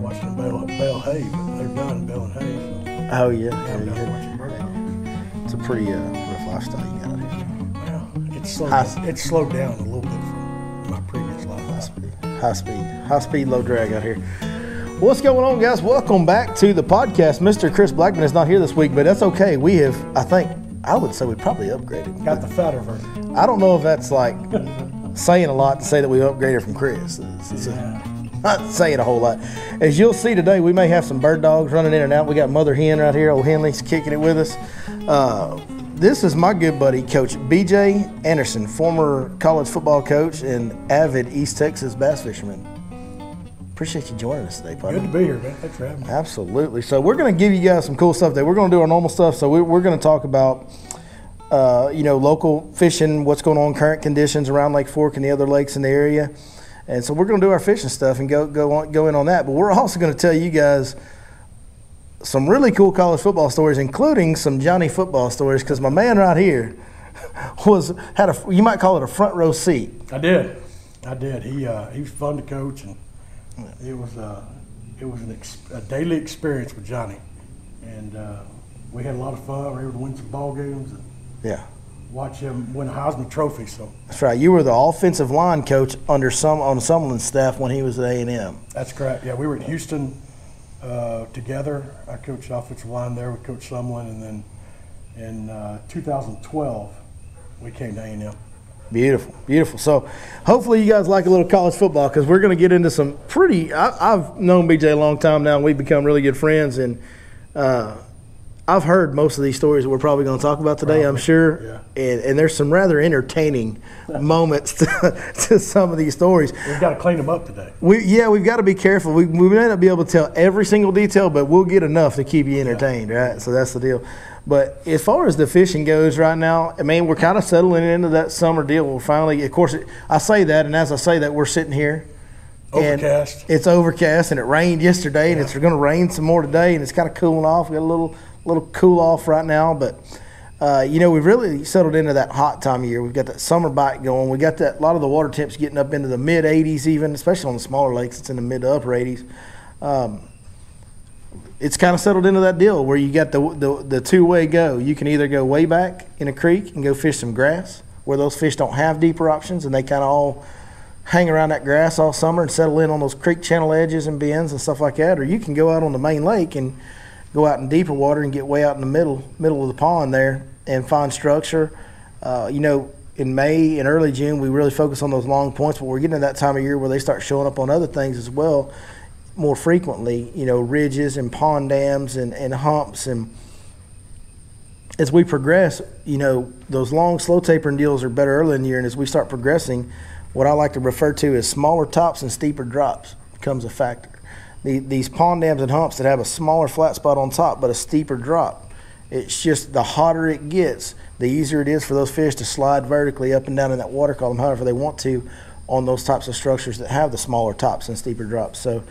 watching Bale Hay, but they're done Bale and Hay. So Oh, yeah. I'm done watching bird. It's a pretty rough lifestyle you got out here. Well, it's slowed down a little bit from my previous life. High speed, low drag out here. What's going on, guys? Welcome back to the podcast. Mr. Chris Blackman is not here this week, but that's okay. We have, I would say we probably upgraded. Got the fatter version. I don't know if that's like saying a lot to say that we upgraded from Chris. It's not saying a whole lot. As you'll see today, we may have some bird dogs running in and out. We got Mother Hen right here. Old Henley's kicking it with us. This is my good buddy, Coach B.J. Anderson, former college football coach and avid East Texas bass fisherman. Appreciate you joining us today, buddy. Good to be here, man. Thanks for having me. Absolutely. So we're going to give you guys some cool stuff today. We're going to do our normal stuff. So we're going to talk about, local fishing, what's going on, current conditions around Lake Fork and the other lakes in the area. And so we're going to do our fishing stuff and go in on that. But we're also going to tell you guys some really cool college football stories, including some Johnny football stories, because my man right here had you might call it a front row seat. I did. He was fun to coach, and it was a daily experience with Johnny, and we had a lot of fun. We were able to win some ball games and watch him win a Heisman Trophy. So that's right. You were the offensive line coach on Sumlin's staff when he was at A&M. That's correct. Yeah, we were in Houston together. I coached offensive line there with Coach Sumlin, and then in 2012 we came to A&M. Beautiful. So hopefully you guys like a little college football, because we're going to get into some pretty – I've known BJ a long time now, and we've become really good friends. And I've heard most of these stories that we're probably going to talk about today, I'm sure. Yeah. And there's some rather entertaining moments to some of these stories. We've got to clean them up today. We've got to be careful. We may not be able to tell every single detail, but we'll get enough to keep you entertained, right? So that's the deal. But as far as the fishing goes right now, I mean, we're kind of settling into that summer deal. We're finally, of course, I say that, and as I say that, we're sitting here. Overcast. And it's overcast, and it rained yesterday, and it's going to rain some more today, and it's kind of cooling off. We got a little cool off right now, but we've really settled into that hot time of year. We've got that summer bite going. We got that a lot of the water temps getting up into the mid 80s, even, especially on the smaller lakes. It's in the mid to upper 80s. It's kind of settled into that deal where you got the two-way go. You can either go way back in a creek and go fish some grass, where those fish don't have deeper options, and they kind of all hang around that grass all summer and settle in on those creek channel edges and bends and stuff like that. Or you can go out on the main lake and go out in deeper water and get way out in the middle of the pond there and find structure. In May and early June, we really focus on those long points, but we're getting to that time of year where they start showing up on other things as well more frequently, ridges and pond dams and humps. And as we progress, those long, slow tapering deals are better early in the year, and as we start progressing, what I like to refer to as smaller tops and steeper drops becomes a factor. These pond dams and humps that have a smaller flat spot on top but a steeper drop, it's just the hotter it gets, the easier it is for those fish to slide vertically up and down in that water column however they want to on those types of structures that have the smaller tops and steeper drops. So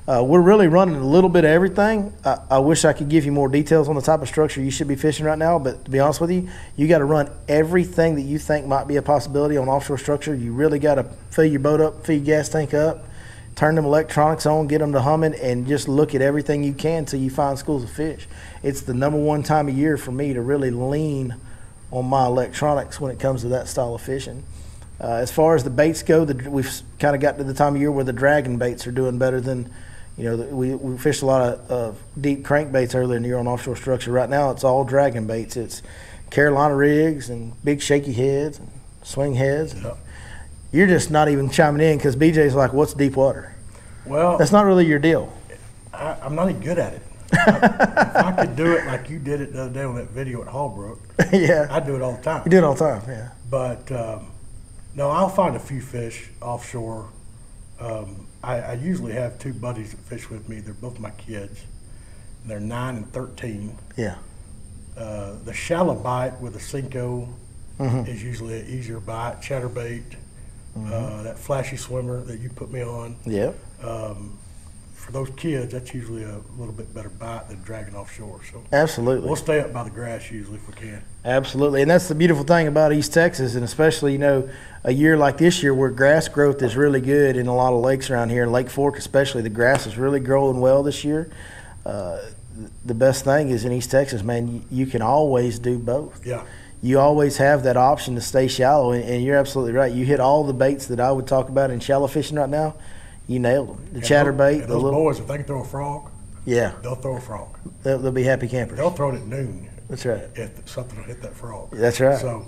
we're really running a little bit of everything. I wish I could give you more details on the type of structure you should be fishing right now, but to be honest with you, you got to run everything that you think might be a possibility on offshore structure. You really got to fill your boat up, fill your gas tank up, turn them electronics on, get them to humming, and just look at everything you can until you find schools of fish. It's the number one time of year for me to really lean on my electronics when it comes to that style of fishing. As far as the baits go, we've kind of got to the time of year where the dragon baits are doing better than, we fished a lot of deep crankbaits earlier in the year on offshore structure. Right now it's all dragon baits. It's Carolina rigs and big shaky heads and swing heads. Yep. You're just not even chiming in because BJ's like, what's deep water? Well, that's not really your deal. I'm not even good at it. If I could do it like you did it the other day on that video at Hallbrook, yeah, I'd do it all the time. You do it all the time, yeah. But no, I'll find a few fish offshore. I usually have two buddies that fish with me. They're both my kids. They're 9 and 13. Yeah. The shallow bite with a Cinco is usually an easier bite. Chatterbait, that flashy swimmer that you put me on. Yeah. for those kids, that's usually a little bit better bite than dragging offshore. So absolutely, we'll stay up by the grass usually if we can. Absolutely, and that's the beautiful thing about East Texas, and especially a year like this year where grass growth is really good in a lot of lakes around here. In Lake Fork, especially, the grass is really growing well this year. The best thing is in East Texas, man, you can always do both. Yeah. You always have that option to stay shallow, and you're absolutely right. You hit all the baits that I would talk about in shallow fishing right now. You nailed them. The chatterbait, those boys, if they can throw a frog, yeah, they'll throw a frog. They'll be happy campers. They'll throw it at noon. That's right. If something will hit that frog. That's right. So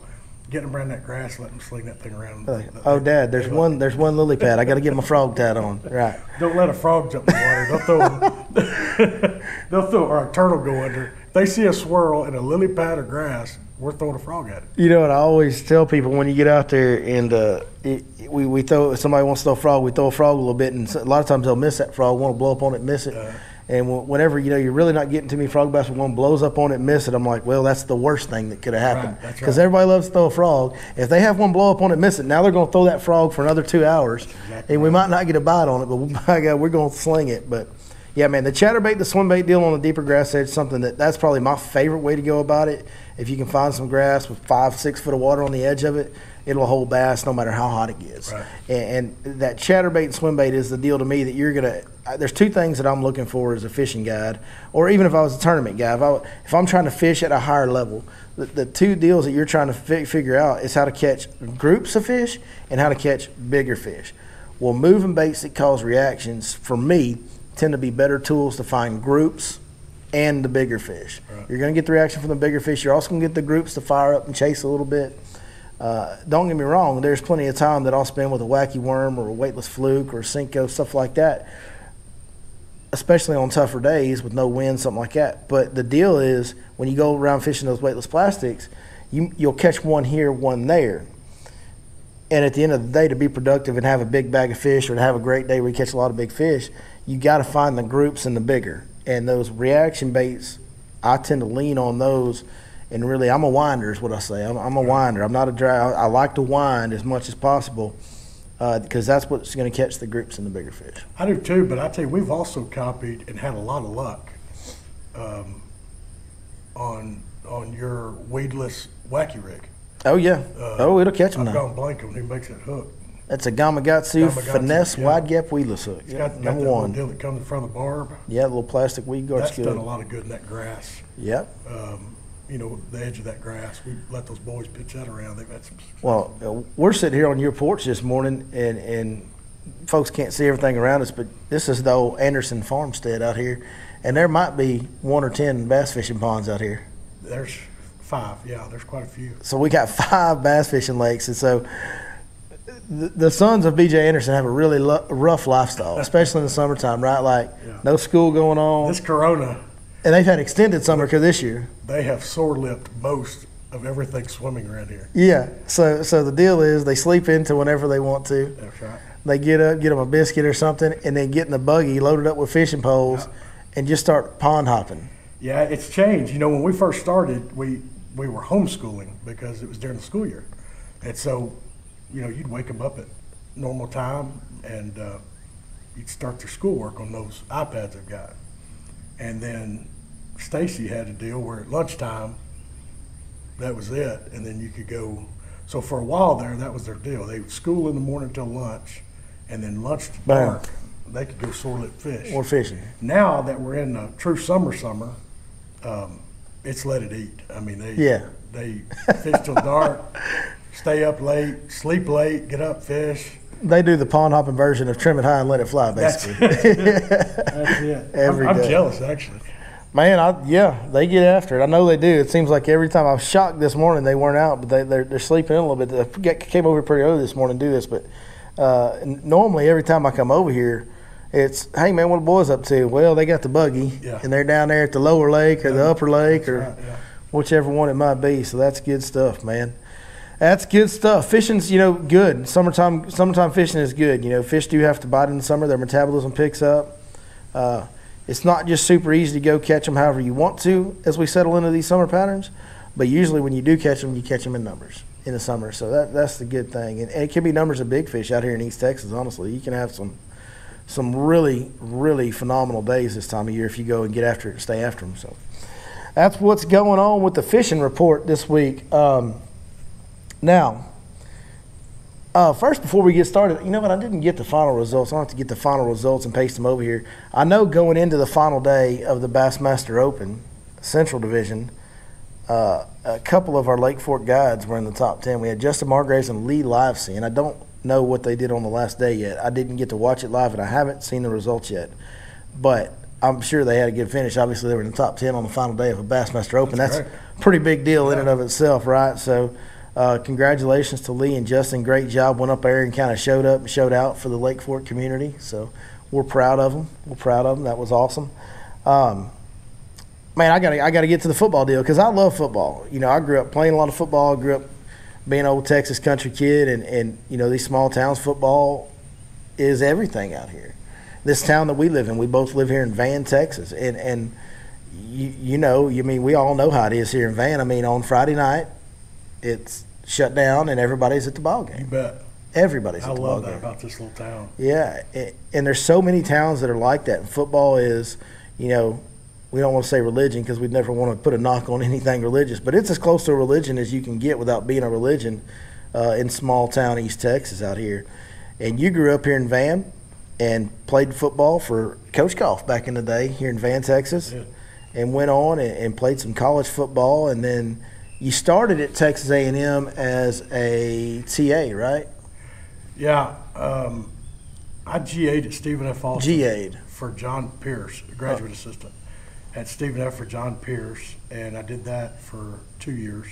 getting them around that grass, letting them sling that thing around. Oh, Dad, there's one lily pad. I got to get my frog tied on. Right. Don't let a frog jump in the water. They'll throw or a turtle go under. If they see a swirl in a lily pad or grass, we're throwing a frog at it. You know what I always tell people when you get out there and we throw, if somebody wants to throw a frog, we throw a frog a little bit, and a lot of times they'll miss that frog, want to blow up on it, miss it. And whenever you're really not getting too many frog bass, when one blows up on it, miss it, I'm like, well, that's the worst thing that could have happened. Because everybody loves to throw a frog. If they have one blow up on it, miss it, now they're going to throw that frog for another 2 hours, and we might not get a bite on it, but by God, we're going to sling it. But yeah, man, the chatterbait, the swim bait deal on the deeper grass edge, something that's probably my favorite way to go about it. If you can find some grass with 5-6 foot of water on the edge of it, it'll hold bass no matter how hot it gets. Right. And that chatterbait and swim bait is the deal to me that you're going to – there's two things that I'm looking for as a fishing guide, or even if I was a tournament guy. If I'm trying to fish at a higher level, the two deals that you're trying to figure out is how to catch groups of fish and how to catch bigger fish. Well, moving baits that cause reactions, for me, tend to be better tools to find groups and the bigger fish. Right. You're going to get the reaction from the bigger fish. You're also going to get the groups to fire up and chase a little bit. Don't get me wrong, there's plenty of time that I'll spend with a wacky worm or a weightless fluke or a Cinco, stuff like that, especially on tougher days with no wind, something like that. But the deal is when you go around fishing those weightless plastics, you'll catch one here, one there. And at the end of the day, to be productive and have a big bag of fish or to have a great day where you catch a lot of big fish, you got to find the groups and the bigger. And those reaction baits, I tend to lean on those. And really, I'm a winder is what I say. I'm a winder. I'm not a dry. I like to wind as much as possible because that's what's going to catch the groups and the bigger fish. I do too, but I tell you, we've also copied and had a lot of luck on your weedless wacky rig. Oh, yeah. It'll catch them now. I've gone blank on who makes that hook. That's a Gamakatsu finesse wide gap weedless hook. It's got that little deal that comes in front of the barb. Yeah, a little plastic weed guard. That's done a lot of good in that grass. Yep. The edge of that grass. We let those boys pitch that around. They've had some. Well, we're sitting here on your porch this morning, and folks can't see everything around us, but this is the old Anderson farmstead out here, and there might be 1 or 10 bass fishing ponds out here. There's 5. Yeah, there's quite a few. So we got 5 bass fishing lakes, and so the sons of B.J. Anderson have a really rough lifestyle, especially in the summertime, right? Like no school going on. This Corona. And they've had extended summer this year. They have sore-lipped most of everything swimming around here. Yeah. So the deal is they sleep into whenever they want to. That's right. They get up, get them a biscuit or something, and then get in the buggy, loaded up with fishing poles, and just start pond hopping. Yeah, it's changed. When we first started, we were homeschooling because it was during the school year. And so, you'd wake them up at normal time, and you'd start their schoolwork on those iPads they've got. And then Stacy had a deal where at lunchtime, that was it, and then you could go. So for a while there, that was their deal. They would school in the morning until lunch, and then lunch to dark, they could go sore-lip fish. Or fishing. Now that we're in a true summer, it's let it eat. I mean, they fish till dark, stay up late, sleep late, get up, fish. They do the pond hopping version of trim it high and let it fly, basically. That's it. I'm jealous, actually. Man, they get after it. I know they do. It seems like every time. I was shocked this morning they weren't out, but they're sleeping in a little bit. I came over pretty early this morning to do this, but normally every time I come over here, it's, hey, man, what the boys up to? Well, they got the buggy, and they're down there at the lower lake or the upper lake or whichever one it might be. So that's good stuff, man. That's good stuff. Fishing's, good. Summertime fishing is good. Fish do have to bite in the summer. Their metabolism picks up. It's not just super easy to go catch them however you want to as we settle into these summer patterns. But usually when you do catch them, you catch them in numbers in the summer. So that's the good thing. And it can be numbers of big fish out here in East Texas, honestly. You can have some some really, really phenomenal days this time of year if you go and get after it and stay after them. So that's what's going on with the fishing report this week. Now, first, before we get started, you know what? I didn't get the final results. I'll have to get the final results and paste them over here. I know going into the final day of the Bassmaster Open Central Division, a couple of our Lake Fork guides were in the top 10. We had Justin Margraves and Lee Livesey, and I don't know what they did on the last day yet. I didn't get to watch it live, and I haven't seen the results yet. But I'm sure they had a good finish. Obviously, they were in the top 10 on the final day of a Bassmaster Open. That's a pretty big deal in and of itself, right? So congratulations to Lee and Justin. Great job. Went up there and kind of showed up and showed out for the Lake Fork community. So we're proud of them. That was awesome. Man, I gotta get to the football deal because I love football. You know, I grew up playing a lot of football. I grew up being an old Texas country kid, and you know, these small towns, football is everything out here. This town that we live in, we both live here in Van, Texas, and you know, we all know how it is here in Van. I mean, on Friday night, it's shut down and everybody's at the ball game. You bet. Everybody's at the ball game. I love that about this little town. Yeah, and there's so many towns that are like that. And football is, you know, we don't want to say religion because we'd never want to put a knock on anything religious, but it's as close to a religion as you can get without being a religion in small town East Texas out here. And you grew up here in Van and played football for Coach Goff back in the day here in Van, Texas, and went on and played some college football. And then you started at Texas A&M as a TA, right? Yeah. I GA'd at Stephen F. Austin. GA'd. For John Pierce, a graduate assistant. At Stephen F. for John Pierce, and I did that for 2 years.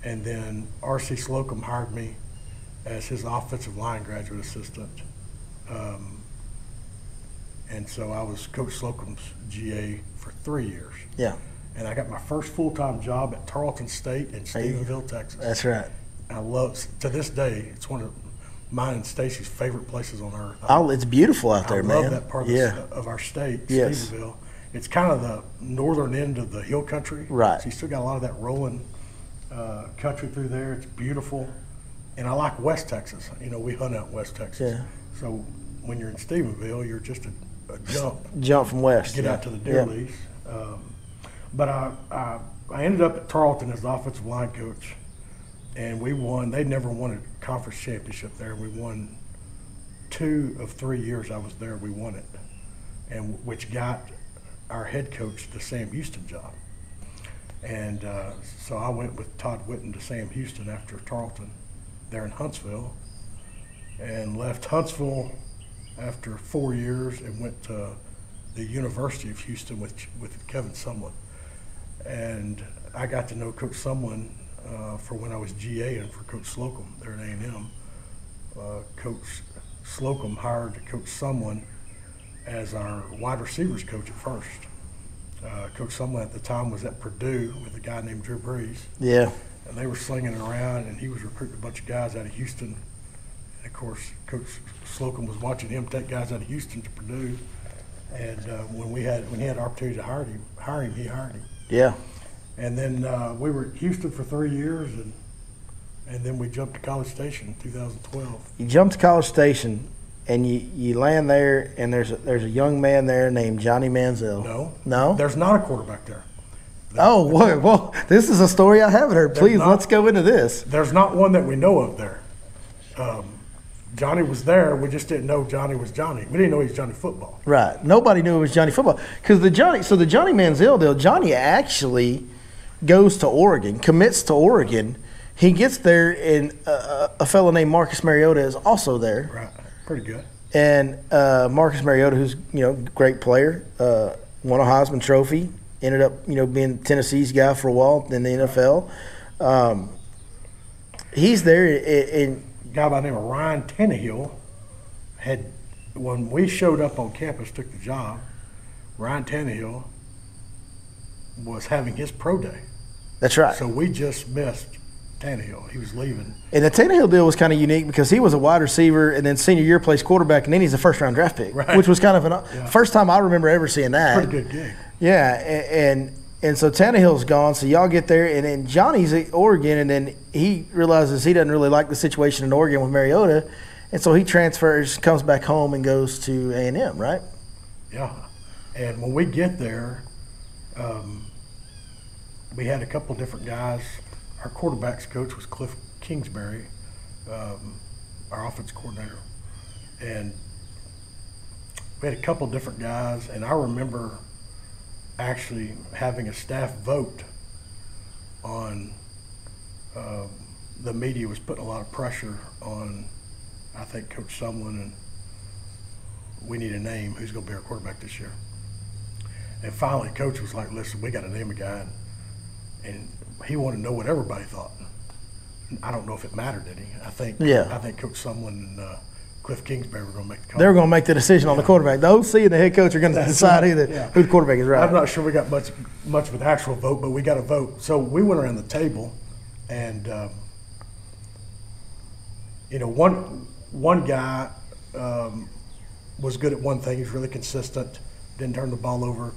And then R.C. Slocum hired me as his offensive line graduate assistant. And so I was Coach Slocum's GA for 3 years. Yeah. And I got my first full-time job at Tarleton State in Stephenville, Texas. That's right. I love, to this day, it's one of mine and Stacy's favorite places on earth. It's beautiful out there, man. I love that part of our state, yes. Stephenville. It's kind of the northern end of the hill country. Right. So you still got a lot of that rolling country through there. It's beautiful. And I like West Texas. You know, we hunt out West Texas. Yeah. So when you're in Stephenville, you're just a jump. Jump from west. Get out to the Deer Lease. But I ended up at Tarleton as the offensive line coach. And we won. They never won a conference championship there. We won 2 of 3 years I was there. We won it. And which got our head coach the Sam Houston job. And so I went with Todd Whitten to Sam Houston after Tarleton there in Huntsville, and left Huntsville after 4 years and went to the University of Houston with Kevin Sumlin. And I got to know Coach Sumlin for when I was GA-ing for Coach Slocum there at A&M. Coach Slocum hired Coach Sumlin as our wide receivers coach at first. Coach Sumlin at the time was at Purdue with a guy named Drew Brees. Yeah. And they were slinging it around, and he was recruiting a bunch of guys out of Houston. And of course, Coach Slocum was watching him take guys out of Houston to Purdue. And when he had an opportunity to hire him, he hired him. Yeah. And then we were at Houston for 3 years, and then we jumped to College Station in 2012. You jumped to College Station. And you land there, and there's a young man there named Johnny Manziel. No? There's not a quarterback there. Well, this is a story I haven't heard. Please, let's go into this. There's not one that we know of there. Johnny was there. We just didn't know Johnny was Johnny. We didn't know he was Johnny Football. Right. Nobody knew it was Johnny Football. Because the Johnny Manziel deal, Johnny actually goes to Oregon, commits to Oregon. He gets there, and a fellow named Marcus Mariota is also there. Right. Pretty good. And Marcus Mariota, who's great player, won a Heisman Trophy, ended up being Tennessee's guy for a while in the NFL. He's there. And a guy by the name of Ryan Tannehill had, when we showed up on campus, took the job. Ryan Tannehill was having his pro day. That's right. So we just missed Tannehill. He was leaving. And the Tannehill deal was kind of unique because he was a wide receiver and then senior year plays quarterback, and then he's a first-round draft pick, right. Which was kind of first time I remember ever seeing that. Pretty good gig. Yeah, and so Tannehill's gone, so y'all get there, and then Johnny's at Oregon, and then he realizes he doesn't really like the situation in Oregon with Mariota, And so he transfers, comes back home, and goes to A&M, right? Yeah. And when we get there, we had a couple different guys. Our quarterbacks coach was Cliff Kingsbury, our offense coordinator. And we had a couple different guys, and I remember actually having a staff vote on the media was putting a lot of pressure on, I think, Coach Sumlin, and we need a name. Who's going to be our quarterback this year? And finally, Coach was like, listen, we got to name a guy. And he wanted to know what everybody thought. I don't know if it mattered any. I think Coach Sumlin and Cliff Kingsbury were going to make the call. They were going to make the decision on the quarterback. The OC and the head coach are going to decide who the quarterback is, right? I'm not sure we got much of an actual vote, but we got a vote. So we went around the table, and one guy was good at one thing. He's really consistent, didn't turn the ball over.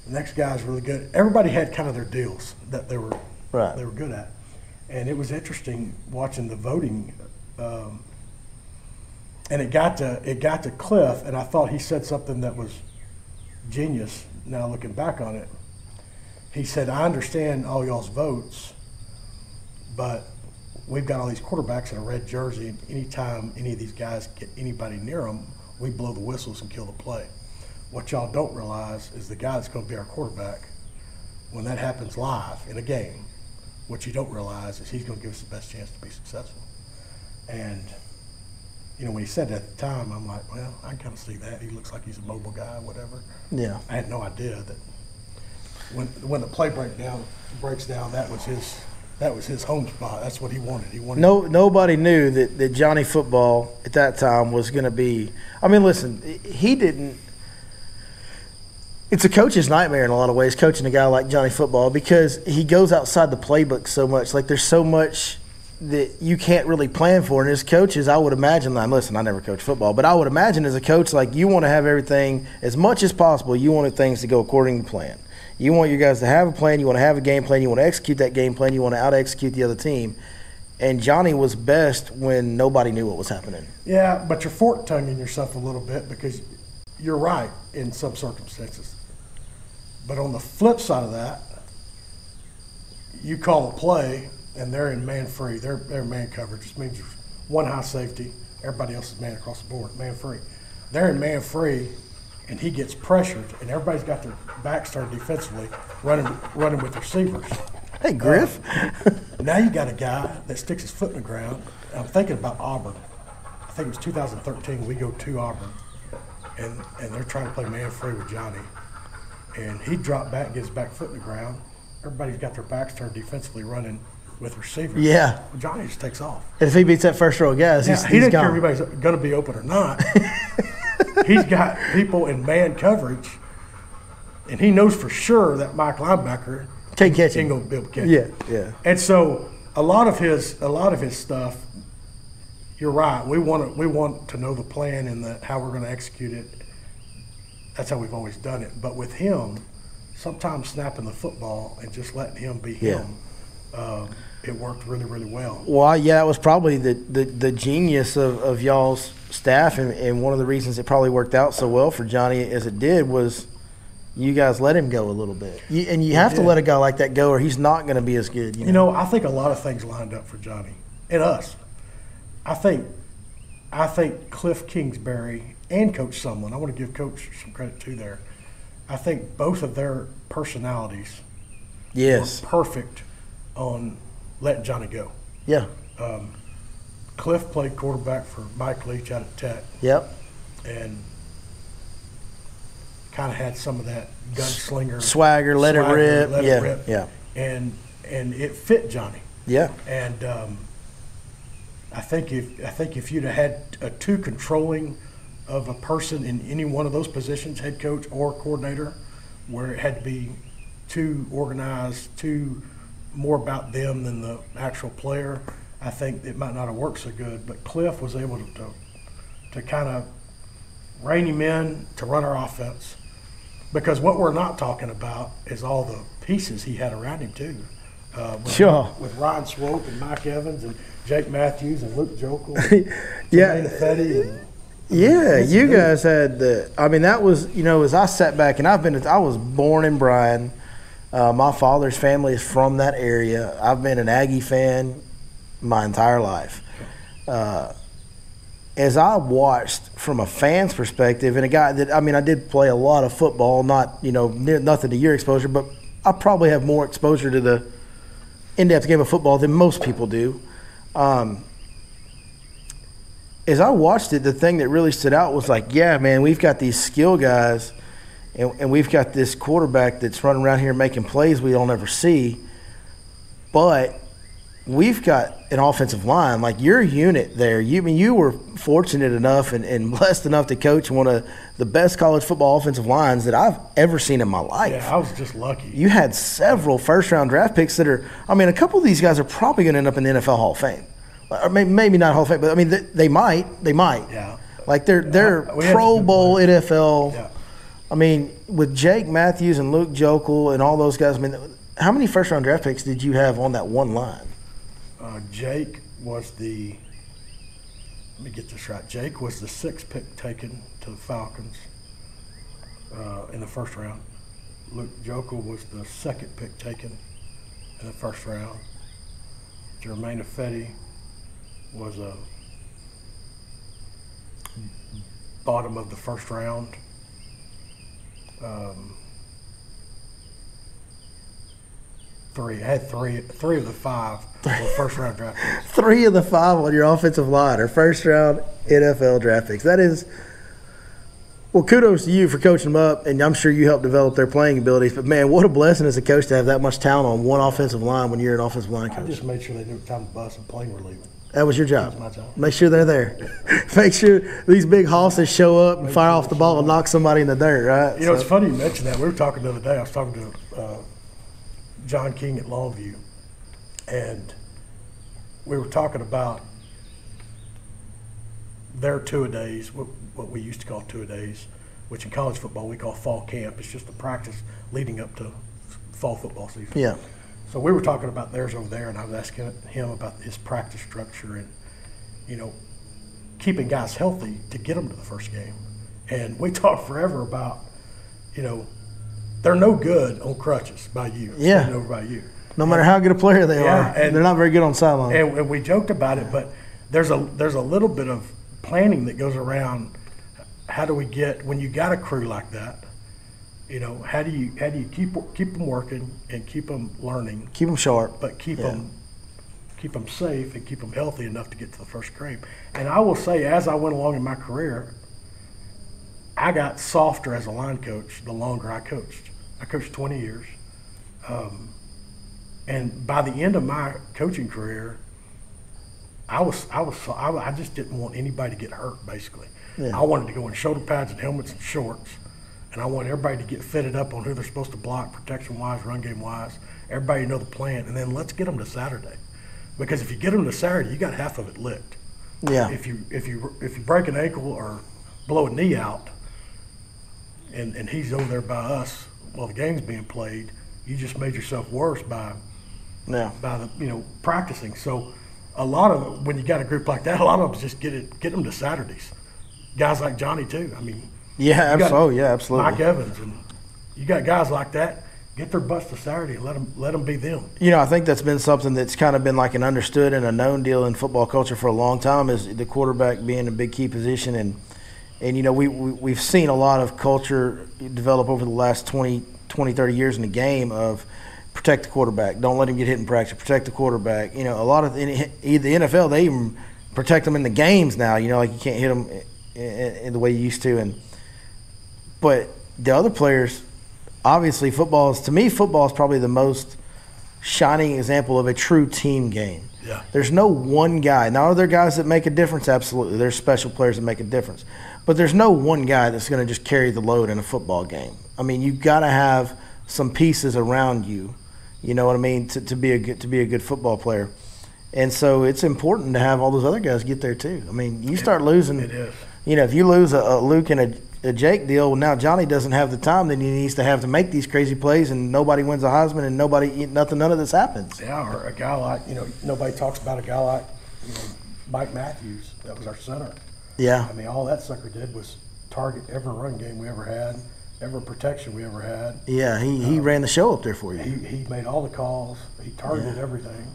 The next guy's really good. Everybody had kind of their deals that they were good at, and it was interesting watching the voting. And it got to Cliff, and I thought he said something that was genius. Now looking back on it, he said, "I understand all y'all's votes, but we've got all these quarterbacks in a red jersey, and anytime any of these guys get anybody near them, we blow the whistles and kill the play. What y'all don't realize is the guy that's going to be our quarterback, when that happens live in a game, what you don't realize is he's going to give us the best chance to be successful." And when he said that at the time, I'm like, well, I can kind of see that. He looks like he's a mobile guy, whatever. Yeah. I had no idea that when the play breaks down, that was his home spot. That's what he wanted. Nobody knew that Johnny Football at that time was going to be. I mean, listen, he didn't. It's a coach's nightmare in a lot of ways, coaching a guy like Johnny Football, because he goes outside the playbook so much. Like, there's so much that you can't really plan for. And as coaches, I would imagine, listen, I never coached football, but I would imagine as a coach, like, you want to have everything as much as possible. You want things to go according to plan. You want your guys to have a plan. You want to have a game plan. You want to execute that game plan. You want to out-execute the other team. And Johnny was best when nobody knew what was happening. Yeah, but you're fork-tonguing yourself a little bit, because you're right in some circumstances. But on the flip side of that, you call a play, and they're in man-free. They're man coverage, which means there's one high safety. Everybody else is man across the board, man-free. They're in man-free, and he gets pressured, and everybody's got their backs turned defensively, running with receivers. Hey, Griff. Now you got a guy that sticks his foot in the ground. I'm thinking about Auburn. I think it was 2013. We go to Auburn, and they're trying to play man-free with Johnny. And he dropped back and gets his back foot in the ground. Everybody's got their backs turned defensively, running with receivers. Yeah. Well, Johnny just takes off. And if he beats that first row of guys, he doesn't care if everybody's going to be open or not. He's got people in man coverage, and he knows for sure that Mike linebacker can't catch him. Ain't going to be able to catch him. Yeah. And so a lot of his stuff, you're right. We want to know the plan and how we're going to execute it. That's how we've always done it. But with him, sometimes snapping the football and just letting him be him, it worked really, really well. Well, yeah, it was probably the genius of y'all's staff, and one of the reasons it probably worked out so well for Johnny as it did was you guys let him go a little bit. And you have to let a guy like that go, or he's not going to be as good. You know, I think a lot of things lined up for Johnny and us. I think Cliff Kingsbury and Coach Sumlin, I want to give Coach some credit too there. I think both of their personalities were perfect on letting Johnny go. Yeah. Cliff played quarterback for Mike Leach out of Tech. Yep. And kind of had some of that gunslinger swagger, let it rip. Yeah. And it fit Johnny. Yeah. And I think if you'd have had a too controlling of a person in any one of those positions, head coach or coordinator, where it had to be too organized, too more about them than the actual player, I think it might not have worked so good. But Cliff was able to kind of rein him in to run our offense, because what we're not talking about is all the pieces he had around him too. Sure. With Ryan Swope and Mike Evans and Jake Matthews and Luke Jokel. Yeah. Yeah, you dude. guys had the. I mean, that was, as I sat back and I was born in Bryan. My father's family is from that area. I've been an Aggie fan my entire life. As I watched from a fan's perspective, and a guy that, I did play a lot of football, not, nothing to your exposure, but I probably have more exposure to the in-depth game of football than most people do. As I watched it, the thing that really stood out was like, yeah, man, we've got these skill guys, and we've got this quarterback that's running around here making plays we don't ever see, but we've got an offensive line. Like your unit there, you were fortunate enough and blessed enough to coach one of the best college football offensive lines that I've ever seen in my life. Yeah, I was just lucky. You had several first-round draft picks that are – a couple of these guys are probably going to end up in the NFL Hall of Fame. Or maybe not Hall of Fame, but, they might. They might. Yeah. Like they're Pro Bowl, NFL. Yeah. With Jake Matthews and Luke Jokel and all those guys, how many first-round draft picks did you have on that one line? Jake was the – let me get this right. Jake was the 6th pick taken to the Falcons in the first round. Luke Jokel was the 2nd pick taken in the first round. Jermaine Ifedi was a bottom of the first round. I had three of the 5 were first round draft picks. 3 of the 5 on your offensive line are first round NFL draft picks. That is, well, kudos to you for coaching them up, and I'm sure you helped develop their playing abilities. But man, what a blessing as a coach to have that much talent on one offensive line when you're an offensive line coach. I just made sure they knew what time the bus and plane were leaving. That was your job. That was my job. Make sure they're there. Make sure these big hosses show up and fire off the ball and knock somebody in the dirt, right? It's funny you mentioned that. We were talking the other day. I was talking to John King at Longview, and we were talking about their two-a-days, what we used to call two-a-days, which in college football we call fall camp. It's just a practice leading up to fall football season. Yeah. So we were talking about theirs over there, and I was asking him about his practice structure and, keeping guys healthy to get them to the first game. And we talked forever about, they're no good on crutches by you. Yeah. Standing over by you. No matter how good a player they are, and they're not very good on sideline. And we joked about it, but there's a little bit of planning that goes around. How do we get, when you got a crew like that, how do you keep them working and keep them learning, keep them sharp, but keep them safe and keep them healthy enough to get to the first game. And I will say, as I went along in my career, I got softer as a line coach the longer I coached. I coached 20 years, and by the end of my coaching career, I just didn't want anybody to get hurt. Basically, I wanted to go in shoulder pads and helmets and shorts. And I want everybody to get fitted up on who they're supposed to block, protection-wise, run game-wise. Everybody know the plan, and then let's get them to Saturday, because if you get them to Saturday, you got half of it licked. Yeah. If you break an ankle or blow a knee out, and he's over there by us while the game's being played, you just made yourself worse by the practicing. So a lot of when you got a group like that, a lot of them just get them to Saturdays. Guys like Johnny too. Yeah, absolutely. Mike Evans, and you got guys like that. Get their butts to Saturday and let them be them. I think that's been something that's kind of been like an understood and a known deal in football culture for a long time, is the quarterback being a big key position. And we've seen a lot of culture develop over the last 20, 30 years in the game of protect the quarterback, don't let him get hit in practice, protect the quarterback. A lot of the NFL, they even protect them in the games now. Like you can't hit them in the way you used to. But the other players, obviously, football is probably the most shining example of a true team game. Yeah. There's no one guy. Now, are there guys that make a difference? Absolutely. There's special players that make a difference. But there's no one guy that's going to just carry the load in a football game. You've got to have some pieces around you, to be a good football player. And so it's important to have all those other guys get there too. You start losing. It is. if you lose a Luke and a Jake deal, well, now Johnny doesn't have the time that he needs to have to make these crazy plays, and nobody wins a Heisman, and none of this happens. Yeah, or a guy like, nobody talks about a guy like, Mike Matthews. That was our center. Yeah. I mean, all that sucker did was target every run game we ever had, every protection we ever had. Yeah, he ran the show up there for you. He made all the calls. He targeted everything.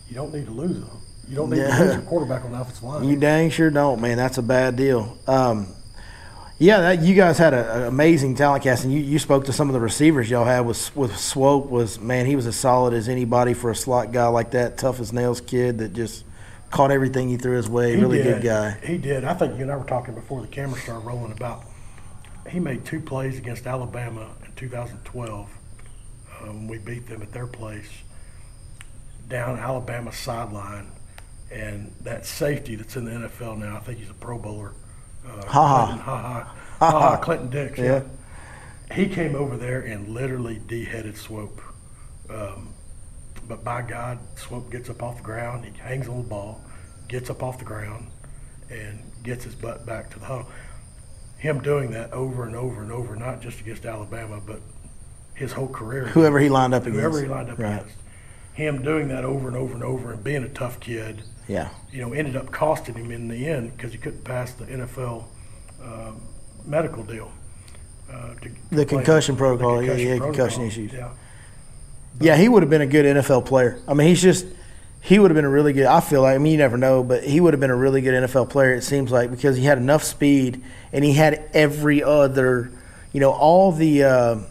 You don't need to lose him. You don't need to lose your quarterback on the offensive line. You dang sure don't, man. That's a bad deal. You guys had an amazing talent cast, and you spoke to some of the receivers y'all had with Swope. He was as solid as anybody for a slot guy like that, tough as nails kid that just caught everything he threw his way. Really good guy. He did. I think you and I were talking before the camera started rolling about he made 2 plays against Alabama in 2012. We beat them at their place down Alabama's sideline. And that safety that's in the NFL now, I think he's a Pro Bowler. Clinton Dix. Yeah. He came over there and literally de-headed Swope. But by God, Swope gets up off the ground. He hangs on the ball, gets up off the ground, and gets his butt back to the huddle. Him doing that over and over and over, not just against Alabama, but his whole career. Whoever he lined up against. Right. Him doing that over and over and over and being a tough kid. Yeah. Ended up costing him in the end because he couldn't pass the NFL medical deal. The concussion protocol. Concussion issues. Yeah, he would have been a good NFL player. I mean, he would have been a really good, I feel like, you never know, but he would have been a really good NFL player, it seems like, because he had enough speed and he had every other, all the,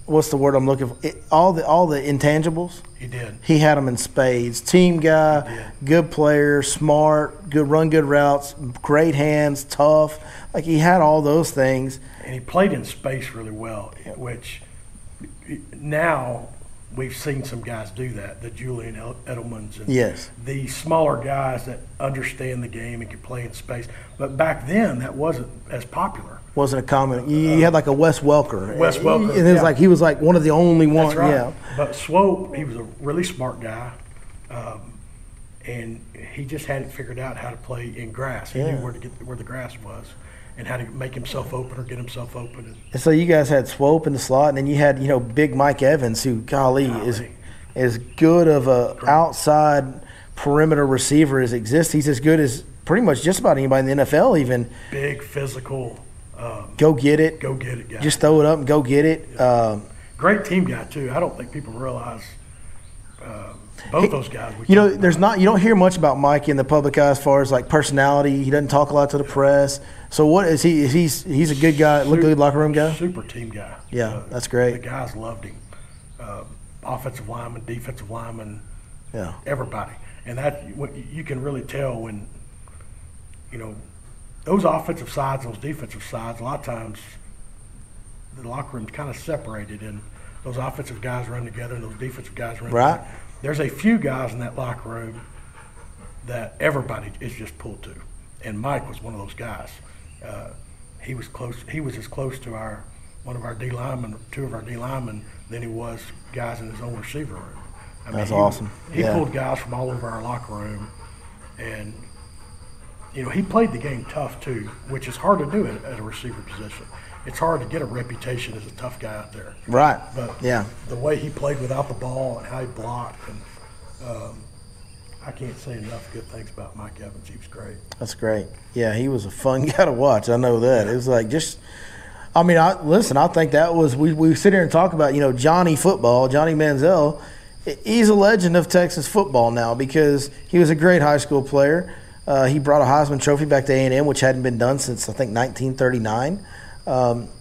what's the word I'm looking for? All the intangibles. He did. He had them in spades. Team guy, good player, smart, run good routes, great hands, tough. Like he had all those things. And he played in space really well, which now we've seen some guys do that, the Julian Edelmans and the smaller guys that understand the game and can play in space. But back then, that wasn't as popular. Wasn't a common. You had like a Wes Welker. And it was like he was like one of the only ones. That's right. Yeah. But Swope, he was a really smart guy, and he just had it figured out how to play in grass. He knew where the grass was and how to make himself open or get himself open. And so you guys had Swope in the slot, and then you had big Mike Evans, who golly is as good of a outside perimeter receiver as exists. He's as good as pretty much just about anybody in the NFL. Even big physical. Go get it guy. Just throw it up and go get it. Great team guy too. I don't think people realize both those guys. You don't hear much about Mike in the public eye as far as like personality. He doesn't talk a lot to the press. So what is he? He's a good guy, good locker room guy. Super team guy. Yeah, that's great. The guys loved him. Offensive lineman, defensive lineman, everybody, and that you can really tell when those offensive sides, those defensive sides. A lot of times, the locker room's kind of separated, and those offensive guys run together, and those defensive guys run together. There's a few guys in that locker room that everybody is just pulled to, and Mike was one of those guys. He was close. He was as close to one of our D linemen, 2 of our D linemen, than he was guys in his own receiver room. That's awesome. He pulled guys from all over our locker room, and he played the game tough too, which is hard to do at a receiver position. It's hard to get a reputation as a tough guy out there. Right. But the way he played without the ball and how he blocked, and I can't say enough good things about Mike Evans. He was great. That's great. Yeah, he was a fun guy to watch. I know that. It was like I think that was we sit here and talk about Johnny Football, Johnny Manziel. He's a legend of Texas football now because he was a great high school player. He brought a Heisman Trophy back to A&M, which hadn't been done since, I think, 1939.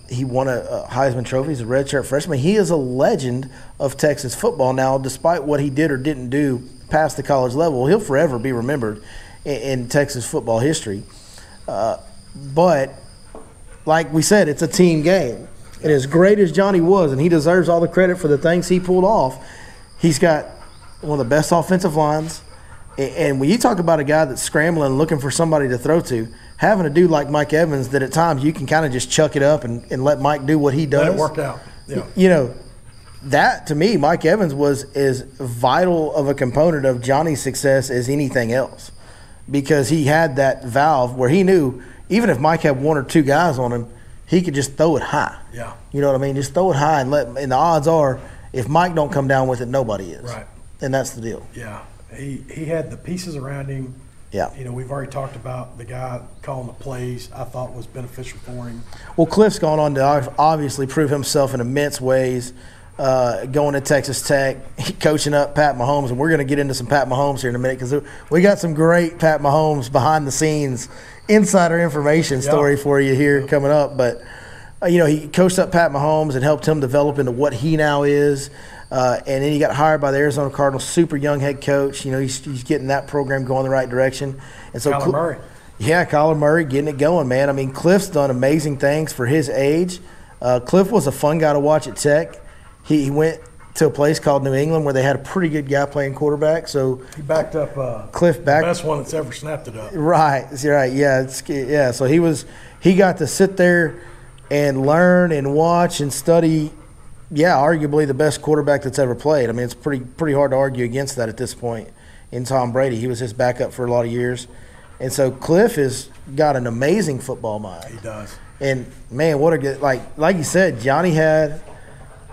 He won a Heisman Trophy. He's a redshirt freshman. He is a legend of Texas football now, despite what he did or didn't do past the college level. He'll forever be remembered in Texas football history. But, like we said, it's a team game. And as great as Johnny was, and he deserves all the credit for the things he pulled off, he's got one of the best offensive lines. And when you talk about a guy that's scrambling, looking for somebody to throw to, having a dude like Mike Evans that at times you can kind of just chuck it up and let Mike do what he does. Let it work out. Yeah. That to me, Mike Evans was as vital of a component of Johnny's success as anything else. because he had that valve where he knew even if Mike had one or two guys on him, he could just throw it high. Yeah. You know what I mean? Just throw it high and the odds are if Mike don't come down with it, nobody is. Right. And that's the deal. Yeah. He had the pieces around him. Yeah. You know, we've already talked about the guy calling the plays I thought was beneficial for him. Well, Cliff's gone on to obviously prove himself in immense ways, going to Texas Tech, coaching up Pat Mahomes, and we're going to get into some Pat Mahomes here in a minute because we got some great Pat Mahomes behind-the-scenes insider information story for you here coming up. But, you know, he coached up Pat Mahomes and helped him develop into what he now is. And then he got hired by the Arizona Cardinals, super young head coach. You know, he's getting that program going the right direction. And so Kyler Murray. Yeah, Kyler Murray getting it going, man. I mean, Cliff's done amazing things for his age. Cliff was a fun guy to watch at Tech. He went to a place called New England where they had a pretty good guy playing quarterback. So he backed up Cliff the best one that's ever snapped it up. Right, yeah. So he got to sit there and learn and watch and study. Yeah, arguably the best quarterback that's ever played. I mean, it's pretty hard to argue against that at this point in Tom Brady. He was his backup for a lot of years. And so Cliff has got an amazing football mind. He does. And, man, what a good – like you said, Johnny had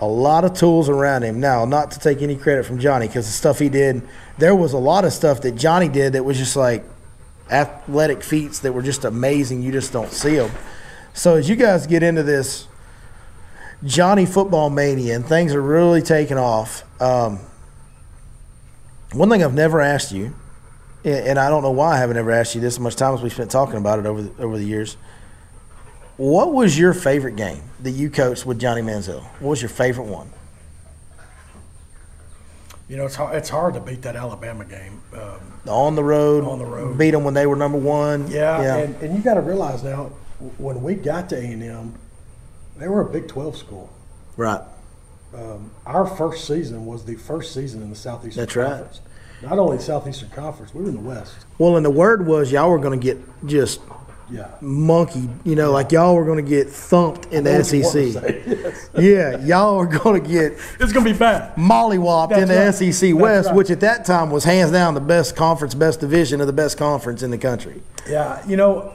a lot of tools around him. Now, not to take any credit from Johnny because the stuff he did, there was a lot of stuff that Johnny did that was just like athletic feats that were just amazing. You just don't see them. So as you guys get into this – Johnny football mania, and things are really taking off. One thing I've never asked you, and I don't know why I haven't ever asked you this much time as we spent talking about it over the years. What was your favorite game that you coached with Johnny Manziel? What was your favorite one? You know, it's hard to beat that Alabama game. On the road. Beat them when they were number one. Yeah. And you got to realize now, when we got to A&M, they were a Big 12 school. Right. Our first season was the first season in the Southeastern Conference. Right. Not only the Southeastern Conference, we were in the West. Well, and the word was y'all were going to get just monkeyed, you know, like y'all were going to get thumped in the SEC. Yes. Yeah, y'all were going to get – it's going to be bad. Mollywopped in the SEC West, which at that time was hands down the best conference, best division of the best conference in the country. Yeah, you know,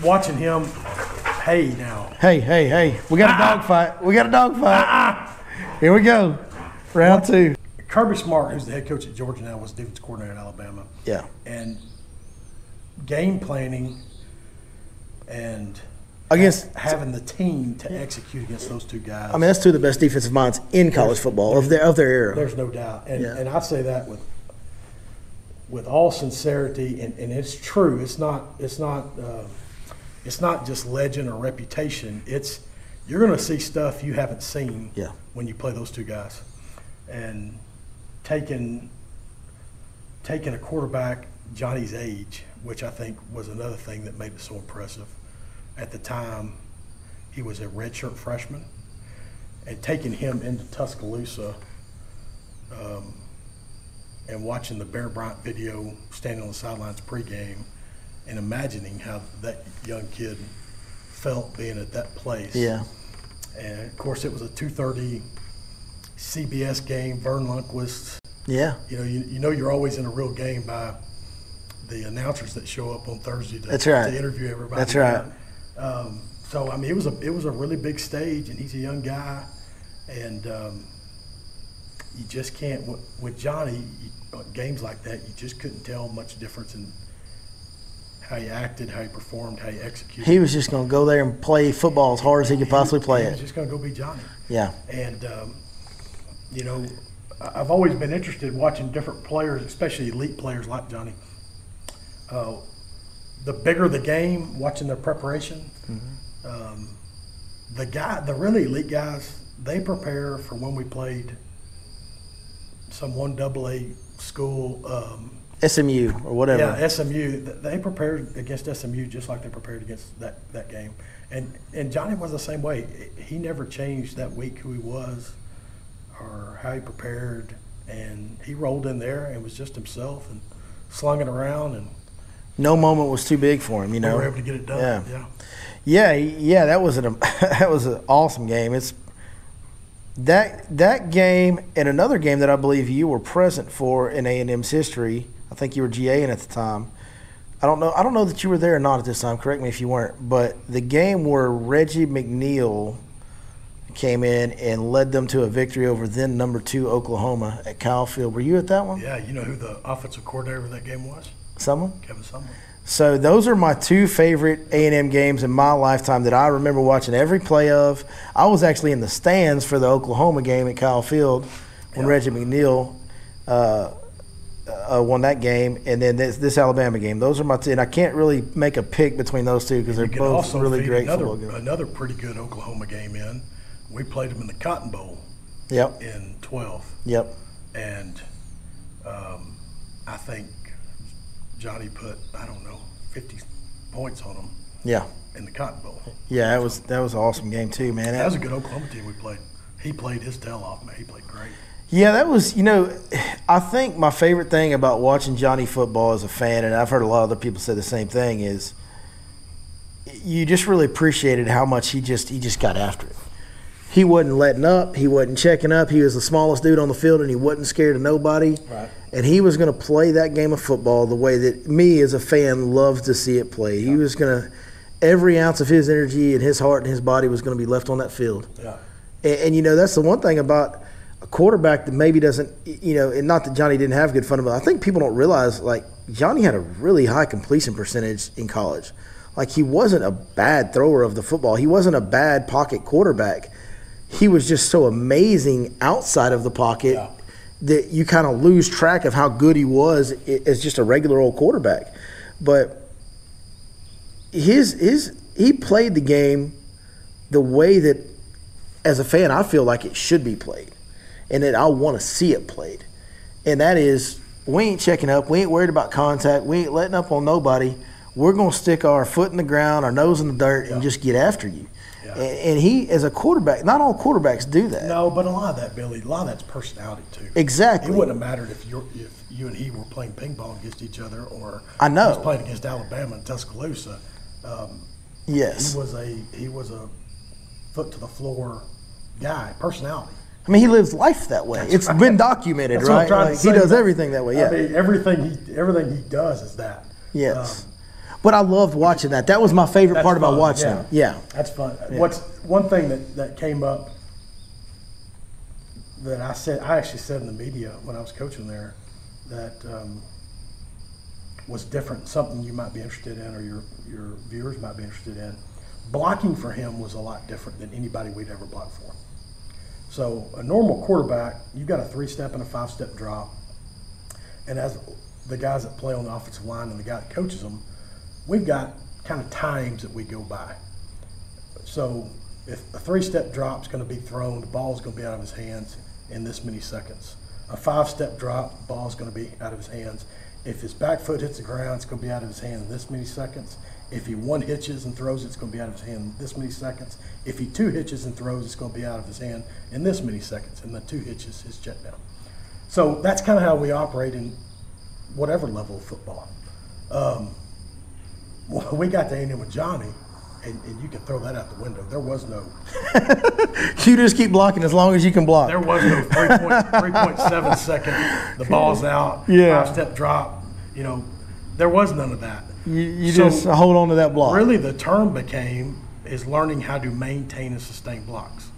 watching him – Hey, now. Hey. We got a dogfight. Here we go. Round two. Kirby Smart, who's the head coach at Georgia now, was defense coordinator at Alabama. Yeah. And game planning and having the team to execute against those two guys. I mean, that's two of the best defensive minds in college football of their era. There's no doubt. And I say that with all sincerity, and it's true. It's not just legend or reputation. You're going to see stuff you haven't seen when you play those two guys. And taking a quarterback Johnny's age, which I think was another thing that made it so impressive. At the time, he was a redshirt freshman, and taking him into Tuscaloosa and watching the Bear Bryant video standing on the sidelines pregame, and imagining how that young kid felt being at that place. Yeah. And, of course, it was a 2:30 CBS game, Vern Lundquist. Yeah. You know you're always in a real game by the announcers that show up on Thursday to interview everybody. That's right. So, I mean, it was a really big stage, and he's a young guy. And you just can't – with Johnny, games like that, you just couldn't tell much difference in – how he acted, how he performed, how he executed. He was just going to go there and play football as hard as he could possibly play it. He was just going to go be Johnny. Yeah. And, you know, I've always been interested in watching different players, especially elite players like Johnny. The bigger the game, watching their preparation. Mm-hmm. The really elite guys, they prepare for when we played some 1AA school. SMU or whatever. Yeah, SMU. They prepared against SMU just like they prepared against that game. And Johnny was the same way. He never changed that week who he was or how he prepared. And he rolled in there and was just himself and slung it around. And no moment was too big for him, you know. We were able to get it done. Yeah. That was an awesome game. That game and another game that I believe you were present for in A&M's history. I think you were GAing at the time. I don't know that you were there or not at this time. Correct me if you weren't. But the game where Reggie McNeil came in and led them to a victory over then number 2 Oklahoma at Kyle Field. Were you at that one? Yeah, you know who the offensive coordinator of that game was? Someone? Kevin Sumlin. So those are my 2 favorite A&M games in my lifetime that I remember watching every play of. I was actually in the stands for the Oklahoma game at Kyle Field when Reggie McNeil won that game, and then this Alabama game. Those are my 2, and I can't really make a pick between those 2 because they're both really great football games. Another pretty good Oklahoma game in. We played them in the Cotton Bowl. Yep. In 12. Yep. And I think Johnny put 50 points on them. Yeah. In the Cotton Bowl. Yeah, that was an awesome game too, man. That was a good Oklahoma team we played. He played his tail off, man. He played great. Yeah, that was, I think my favorite thing about watching Johnny football as a fan, and I've heard a lot of other people say the same thing, is you just really appreciated how much he just got after it. He wasn't letting up. He wasn't checking up. He was the smallest dude on the field, and he wasn't scared of nobody. Right. And he was going to play that game of football the way that me as a fan loved to see it played. He was going to – every ounce of his energy and his heart and his body was going to be left on that field. Yeah. And that's the one thing about a quarterback that maybe doesn't – and not that Johnny didn't have good fundamentals. I think people don't realize, Johnny had a really high completion percentage in college. He wasn't a bad thrower of the football. He wasn't a bad pocket quarterback. He was just so amazing outside of the pocket that you kind of lose track of how good he was as just a regular old quarterback. But he played the game the way that, as a fan, I feel like it should be played, and that I want to see it played. And that is, we ain't checking up. We ain't worried about contact. We ain't letting up on nobody. We're going to stick our foot in the ground, our nose in the dirt, and just get after you. Yeah. And he, as a quarterback, not all quarterbacks do that. No, but a lot of that, Billy, that's personality too. Exactly. It wouldn't have mattered if you and he were playing ping pong against each other, or I know. he was playing against Alabama and Tuscaloosa. Yes. He was a foot to the floor guy, personality. I mean, he lives life that way. It's been documented, right? He does everything that way. Yeah. I mean, everything he does is that. Yes. But I loved watching that. That was my favorite part about watching him. Yeah. That's fun. Yeah. What's one thing that came up that I actually said in the media when I was coaching there that was different, something you might be interested in or your viewers might be interested in. Blocking for him was a lot different than anybody we'd ever blocked for. So a normal quarterback, you've got a 3-step and a 5-step drop. And as the guys that play on the offensive line and the guy that coaches them, we've got kind of times that we go by. So if a 3-step drop is going to be thrown, the ball is going to be out of his hands in this many seconds. A 5-step drop, the ball is going to be out of his hands. If his back foot hits the ground, it's going to be out of his hand in this many seconds. If he 1 hitches and throws, it's going to be out of his hand in this many seconds. If he 2 hitches and throws, it's going to be out of his hand in this many seconds. And the 2 hitches is check down. So that's kind of how we operate in whatever level of football. Well, we got to A&M with Johnny, and you can throw that out the window. There was no. You just keep blocking as long as you can block. There was no 3.7 second, the ball's out, 5-step drop. There was none of that. You just hold on to that block. Really, the term is learning how to maintain and sustain blocks.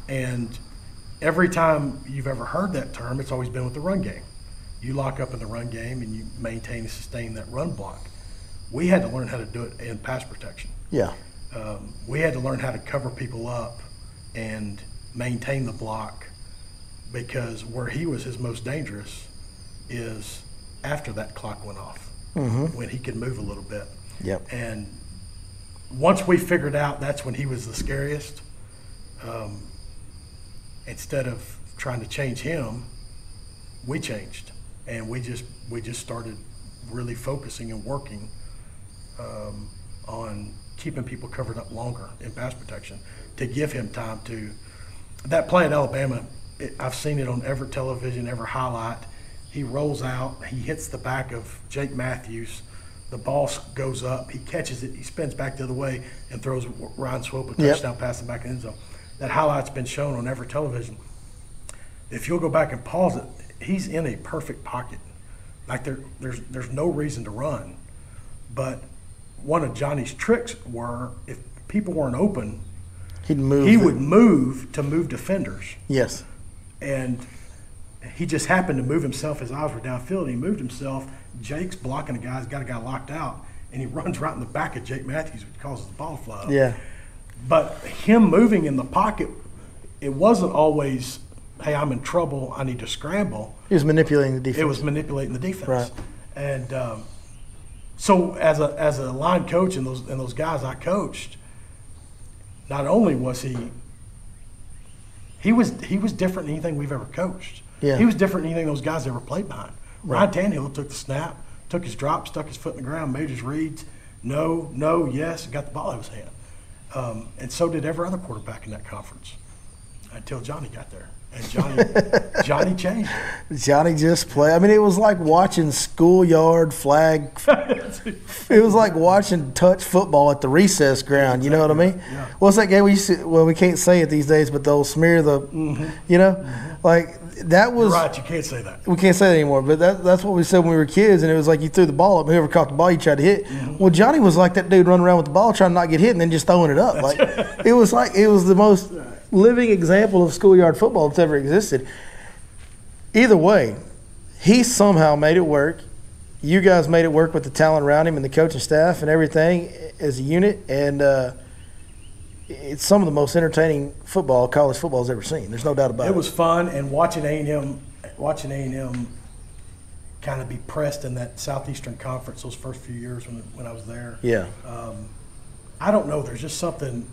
And every time you've ever heard that term, it's always been with the run game. You lock up in the run game and you maintain and sustain that run block. We had to learn how to do it in pass protection. Yeah. We had to learn how to cover people up and maintain the block, because where he was his most dangerous is after that clock went off, when he could move a little bit. Yep. And once we figured out that's when he was the scariest, instead of trying to change him, we changed, and we just started really focusing and working on keeping people covered up longer in pass protection to give him time to. That play at Alabama, I've seen it on every television, every highlight. He rolls out, he hits the back of Jake Matthews, the ball goes up, he catches it, he spins back the other way and throws Ryan Swope a touchdown pass in the back of the end zone. that highlight's been shown on every television. If you'll go back and pause it, he's in a perfect pocket. Like there's no reason to run. But one of Johnny's tricks were if people weren't open, he would move to move defenders. Yes. And he just happened to move himself. His eyes were downfield. He moved himself. Jake's blocking a guy. He's got a guy locked out. And he runs right in the back of Jake Matthews, which causes the ball to fly up. Yeah. But him moving in the pocket, it wasn't always, hey, I'm in trouble, I need to scramble. He was manipulating the defense. It was manipulating the defense. Right. And so as a line coach and those guys I coached, not only was he was different than anything we've ever coached. Yeah. He was different than anything those guys ever played behind. Right. Ryan Tannehill took the snap, took his drop, stuck his foot in the ground, made his reads, no, yes, and got the ball out of his hand. And so did every other quarterback in that conference until Johnny got there. And Johnny changed it. Johnny just played. I mean, it was like watching schoolyard flag. It was like watching touch football at the recess ground. You know what I mean? Yeah. What's that game we used to? Well, we can't say it these days, but they'll smear the. You know, like that was. You're right, you can't say that. We can't say that anymore. But that's what we said when we were kids, and it was like you threw the ball up. Whoever caught the ball, you tried to hit. Well, Johnny was like that dude running around with the ball trying to not get hit, and then just throwing it up. Like it was the most living example of schoolyard football that's ever existed. Either way, he somehow made it work. You guys made it work with the talent around him and the coaching staff and everything as a unit. And it's some of the most entertaining football college football has ever seen. There's no doubt about it. It was fun, and watching A&M kind of be pressed in that Southeastern Conference those first few years when I was there. Yeah. I don't know. There's something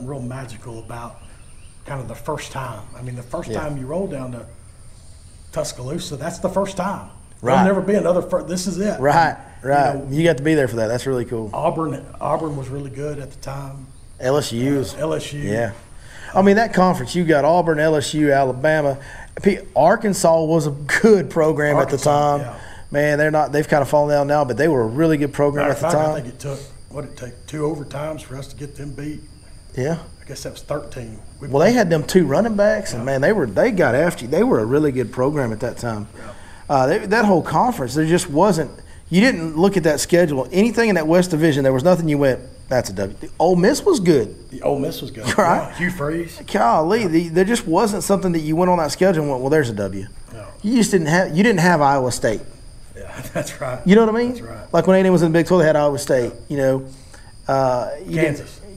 real magical about kind of the first time. I mean, the first time you roll down to Tuscaloosa, that's the first time. Right. There'll never be another this is it. Right. And, you got to be there for that. That's really cool. Auburn was really good at the time. LSU. Yeah. I mean, that conference, you got Auburn, LSU, Alabama. Arkansas was a good program at the time. Yeah. Man, they've kind of fallen down now, but they were a really good program at the time. I think it took, what did it take, 2 overtimes for us to get them beat? Yeah. I guess that was 13. Well, they had them 2 running backs, and man, they got after you. They were a really good program at that time. Yeah. That whole conference, there just wasn't. You didn't look at that schedule. Anything in that West Division, there was nothing you went, that's a W. Ole Miss was good. The Ole Miss was good. Right. Yeah, Hugh Freeze. Golly, there just wasn't something that you went on that schedule and went, well, there's a W. No. You just didn't have Iowa State. Yeah, that's right. You know what I mean? That's right. Like when A&M was in the Big 12, they had Iowa State. You know,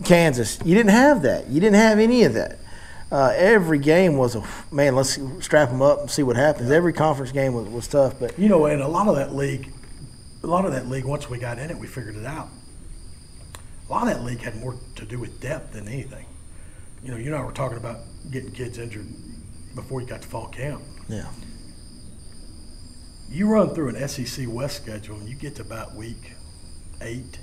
Kansas. You didn't have that. You didn't have any of that. Every game was man. Let's strap them up and see what happens. Every conference game was tough, but you know, and a lot of that league, once we got in it, we figured it out. A lot of that league had more to do with depth than anything. You know, you and I were talking about getting kids injured before you got to fall camp. Yeah. You run through an SEC West schedule and you get to about week 8.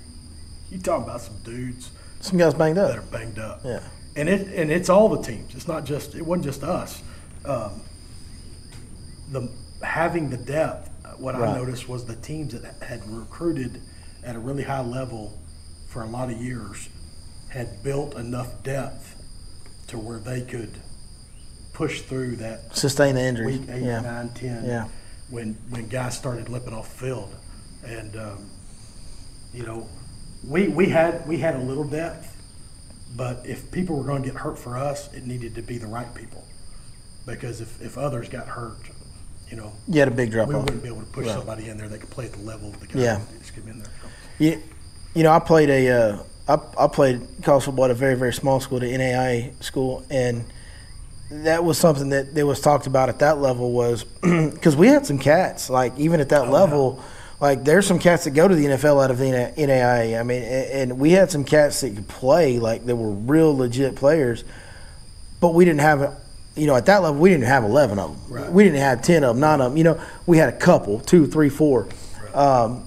You talk about some dudes. Some guys banged up. That are banged up. Yeah. And it's all the teams. It wasn't just us. Having the depth, what I noticed was the teams that had recruited at a really high level for a lot of years had built enough depth to where they could push through that. Sustain the injury. Week 8, 9, 10. Yeah. When guys started limping off the field. And, you know, we had a little depth. But if people were going to get hurt for us, it needed to be the right people. Because if others got hurt, you know, you had a big drop off. We wouldn't be able to push somebody in there that could play at the level of the guy that just came in there. You know, I played I played college football at a very, very small school, the NAIA school, and that was something that was talked about at that level was because we had some cats, like even at that level. Yeah. Like, there's some cats that go to the NFL out of the NAIA. I mean, and we had some cats that could play, like, they were real legit players. But we didn't have, you know, at that level, we didn't have 11 of them. Right. We didn't have 10 of them, 9 of them. You know, we had a couple, 2, 3, 4. Right.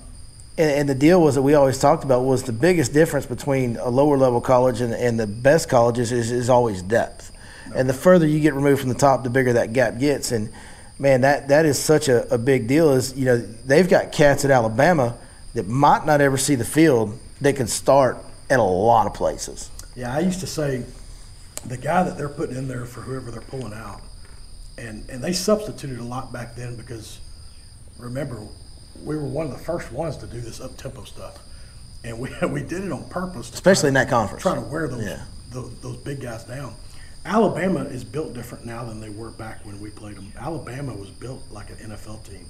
And the deal was that we always talked about was the biggest difference between a lower-level college and the best colleges is always depth. Okay. And the further you get removed from the top, the bigger that gap gets. And man, that is such a big deal. Is, you know, they've got cats at Alabama that might not ever see the field that can start at a lot of places. Yeah, I used to say the guy that they're putting in there for whoever they're pulling out, and they substituted a lot back then because, remember, we were one of the first ones to do this up-tempo stuff. And we did it on purpose. Especially in that conference. Trying to wear those big guys down. Alabama is built different now than they were back when we played them. Alabama was built like an NFL team.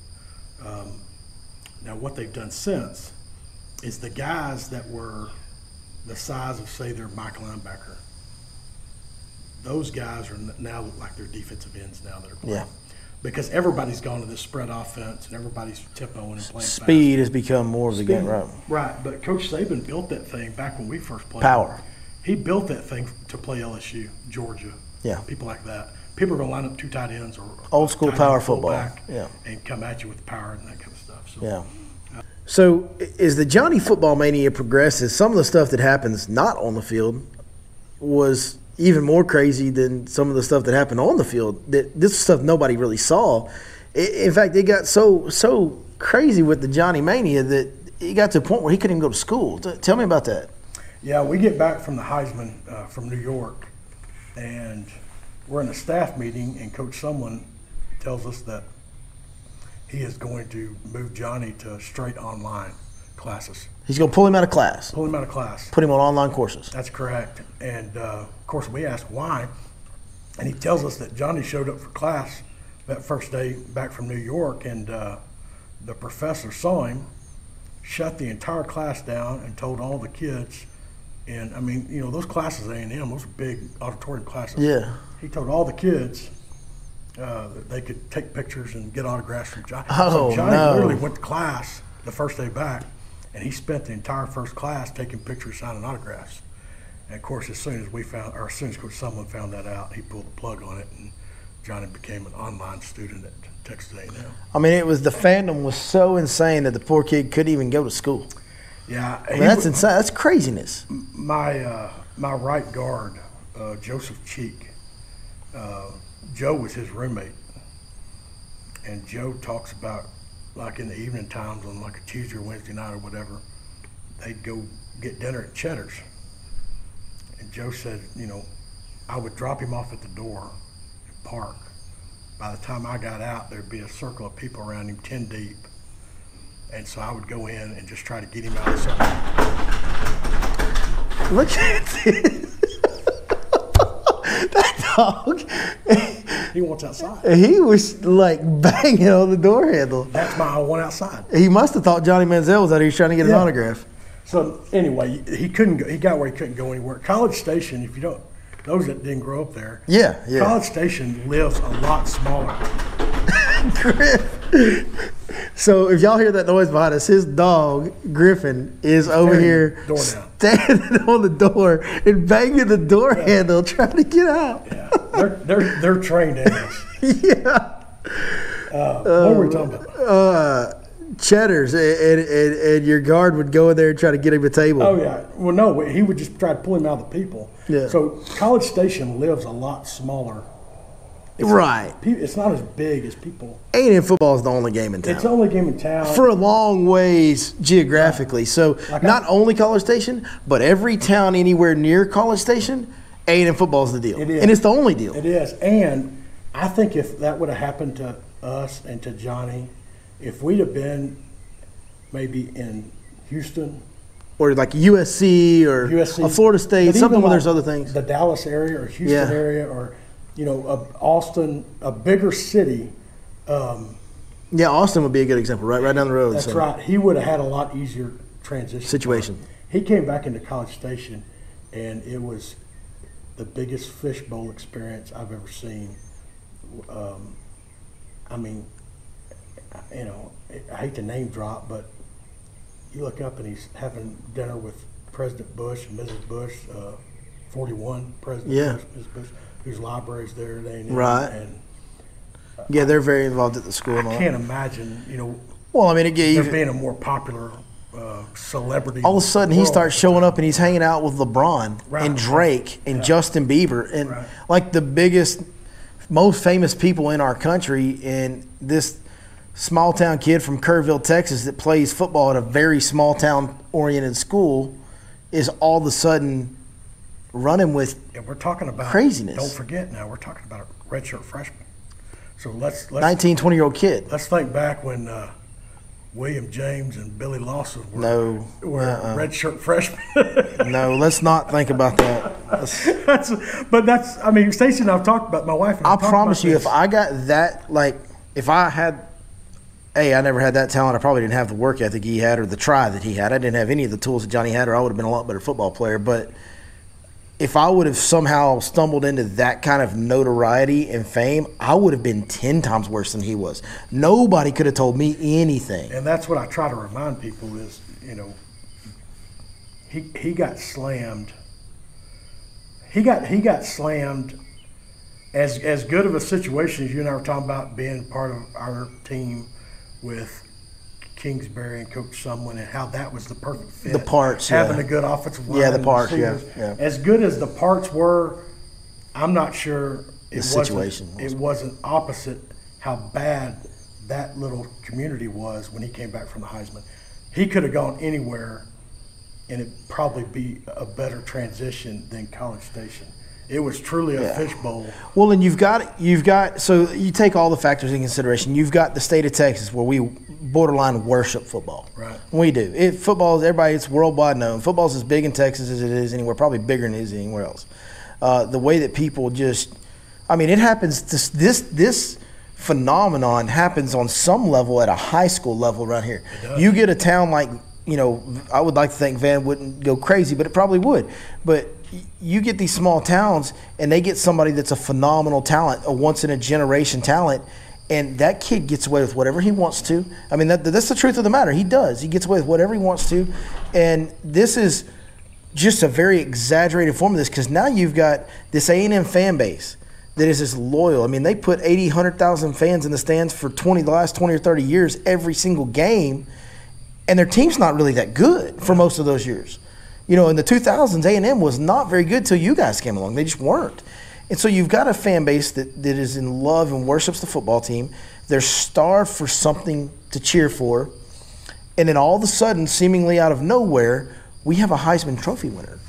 Now what they've done since is the guys that were the size of, say, their Mike linebacker, those guys are now look like they're defensive ends now that are playing. Yeah. Because everybody's gone to this spread offense and everybody's tempoing and playing Speed fast. has become more of the game, right? Right, but Coach Saban built that thing back when we first played. Power. He built that thing to play LSU, Georgia, people like that. People are going to line up 2 tight ends or old school power football, and come at you with power and that kind of stuff. So, yeah. So as the Johnny football mania progresses, some of the stuff that happens not on the field was even more crazy than some of the stuff that happened on the field. This stuff nobody really saw. In fact, it got so crazy with the Johnny mania that it got to a point where he couldn't even go to school. Tell me about that. Yeah, we get back from the Heisman from New York, and we're in a staff meeting, and Coach Sumlin tells us that he is going to move Johnny to straight online classes. He's going to pull him out of class. Pull him out of class. Put him on online courses. That's correct. And, of course, we asked why, and he tells us that Johnny showed up for class that first day back from New York, and the professor saw him, shut the entire class down, and told all the kids, and, I mean, you know, those classes at A&M, those are big auditorium classes. Yeah. He told all the kids that they could take pictures and get autographs from Johnny. Oh, so Johnny no. literally went to class the first day back, and he spent the entire first class taking pictures, signing autographs. And of course, as soon as Coach Sumlin found that out, he pulled the plug on it, and Johnny became an online student at Texas A&M. I mean, the fandom was so insane that the poor kid couldn't even go to school. Yeah, I mean, that's insane. That's craziness. My right guard, Joseph Cheek, Joe was his roommate, and Joe talks about, like, in the evening times on like a Tuesday or Wednesday night or whatever, they'd go get dinner at Cheddar's. And Joe said, you know, I would drop him off at the door and park. By the time I got out, there'd be a circle of people around him 10 deep. And so I would go in and just try to get him out of something. Look at this. That dog. He wants outside. He was like banging on the door handle. That's my one outside. He must have thought Johnny Manziel was out here trying to get an autograph. So anyway, he couldn't go. He got where he couldn't go anywhere. College Station, if you don't, those that didn't grow up there. Yeah. College Station lives a lot smaller. So if y'all hear that noise behind us, his dog Griffin is over here standing on the door and banging the door handle, trying to get out. Yeah, they're trained animals. Yeah. What were we talking about? Cheddar's, and your guard would go in there and try to get him a table. Oh yeah. Well, no, he would just try to pull him out of the people. Yeah. So College Station lives a lot smaller. It's not as big as people. A&M football is the only game in town. It's the only game in town. For a long ways geographically. So not only College Station, but every town anywhere near College Station, A&M football is the deal. It is. And it's the only deal. It is. And I think if that would have happened to us and to Johnny, if we'd have been maybe in Houston, or like USC or Florida State, something where there's other things. The Dallas area or Houston area or, you know, Austin, a bigger city. Yeah, Austin would be a good example, right down the road. That's right. He would have had a lot easier transition. Situation. He came back into College Station, and it was the biggest fishbowl experience I've ever seen. I mean, you know, I hate to name drop, but you look up and he's having dinner with President Bush and Mrs. Bush, 41 President Bush, Mrs. Bush, whose library's there at A&M. Right. And, yeah, they're very involved at the school. I can't imagine, you know, well, I mean, there being a more popular celebrity. All of a sudden, he starts showing up and he's hanging out with LeBron and Drake and Justin Bieber and like the biggest, most famous people in our country. And this small town kid from Kerrville, Texas, that plays football at a very small town oriented school is all of a sudden running with we're talking about craziness. Don't forget now, we're talking about a redshirt freshman. So let's 19, 20-year-old kid. Let's think back when William James and Billy Lawson were redshirt freshmen. No, let's not think about that. I mean, Stacey and I've talked about, my wife and I I promise you, if I got that, like, if I had, I never had that talent. I probably didn't have the work ethic he had or the try that he had. I didn't have any of the tools that Johnny had, or I would have been a lot better football player. But if I would have somehow stumbled into that kind of notoriety and fame, I would have been 10 times worse than he was. Nobody could have told me anything. And that's what I try to remind people is, he got slammed. He got slammed. As good of a situation as you and I were talking about, being part of our team with Kingsbury and Coach Sumlin, and how that was the perfect fit. The parts, having a good offensive line. Yeah, the parts, yeah. As good as the parts were, I'm not sure it wasn't opposite how bad that little community was when he came back from the Heisman. He could have gone anywhere, and it'd probably be a better transition than College Station. It was truly a fishbowl. Well, and you've got so you take all the factors in consideration. You've got the state of Texas, where we borderline worship football. Right. We do. Football is it's worldwide known. Football's as big in Texas as it is anywhere, probably bigger than it is anywhere else. The way that people it happens. This phenomenon happens on some level at a high school level around here. You get a town like, I would like to think Van wouldn't go crazy, but it probably would. But you get these small towns, and they get somebody that's a phenomenal talent, a once-in-a-generation talent, and that kid gets away with whatever he wants to. I mean, that's the truth of the matter. He does. He gets away with whatever he wants to, and this is just a very exaggerated form of this, because now you've got this A&M fan base that is as loyal. I mean, they put 80, 100,000 fans in the stands for the last 20 or 30 years every single game, and their team's not really that good for most of those years. In the 2000s, A&M was not very good till you guys came along. They just weren't. And so you've got a fan base that is in love and worships the football team. They're starved for something to cheer for. And then all of a sudden, seemingly out of nowhere, we have a Heisman Trophy winner.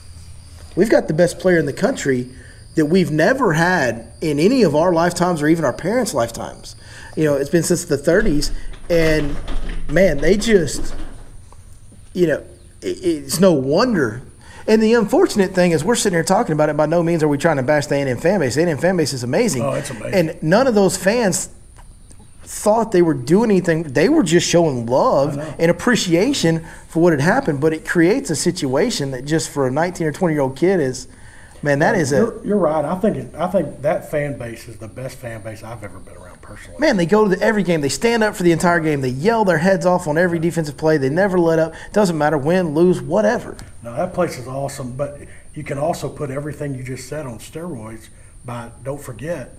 We've got the best player in the country that we've never had in any of our lifetimes or even our parents' lifetimes. It's been since the 30s. And, man, they just, it's no wonder. And the unfortunate thing is, we're sitting here talking about it. By no means are we trying to bash the A&M fan base. The A&M fan base is amazing. Oh, it's amazing. And none of those fans thought they were doing anything. They were just showing love and appreciation for what had happened. But it creates a situation that just for a 19 or 20-year-old kid is, man, that is You're right. I think that fan base is the best fan base I've ever been around personally. Man, they go to every game. They stand up for the entire game. They yell their heads off on every defensive play. They never let up. Doesn't matter, win, lose, whatever. No, that place is awesome. But you can also put everything you just said on steroids by, don't forget,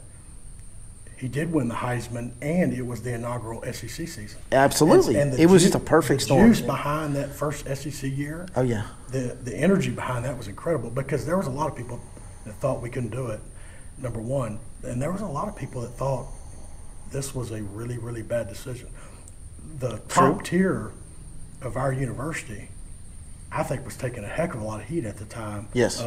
he did win the Heisman, and it was the inaugural SEC season. Absolutely. And it was just a perfect storm. The juice behind that first SEC year. Oh, yeah. The energy behind that was incredible, because there was a lot of people that thought we couldn't do it, number one. And there was a lot of people that thought this was a really, really bad decision. The top tier of our university, I think, was taking a heck of a lot of heat at the time. Yes.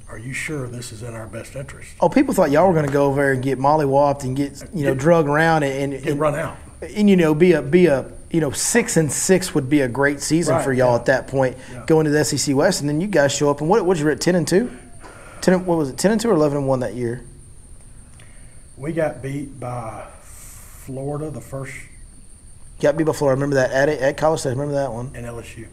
Are you sure this is in our best interest? Oh, people thought y'all were going to go over there and get mollywopped and get drugged around and get run out. And be a 6-6 would be a great season for y'all at that point, going to the SEC West, and then you guys show up and what you were at 10-2? What was it, 10-2 or 11-1 that year? We got beat by Florida the first. Got beat by Florida. I remember that at College Station. Remember that one? And LSU.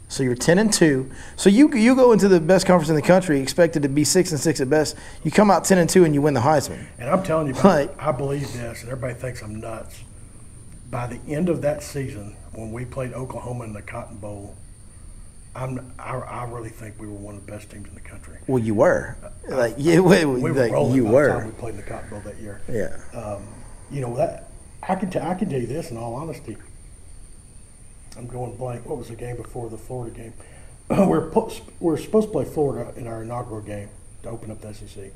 So you're 10-2. So you go into the best conference in the country, expected to be 6-6 at best. You come out 10-2 and you win the Heisman. And I'm telling you, I believe this, and everybody thinks I'm nuts. By the end of that season, when we played Oklahoma in the Cotton Bowl, I really think we were one of the best teams in the country. Well, you were. We were rolling you by the were. time we played in the Cotton Bowl that year. Yeah. That I can tell you this in all honesty. I'm going blank. What was the game before the Florida game? We're supposed to play Florida in our inaugural game to open up the SEC,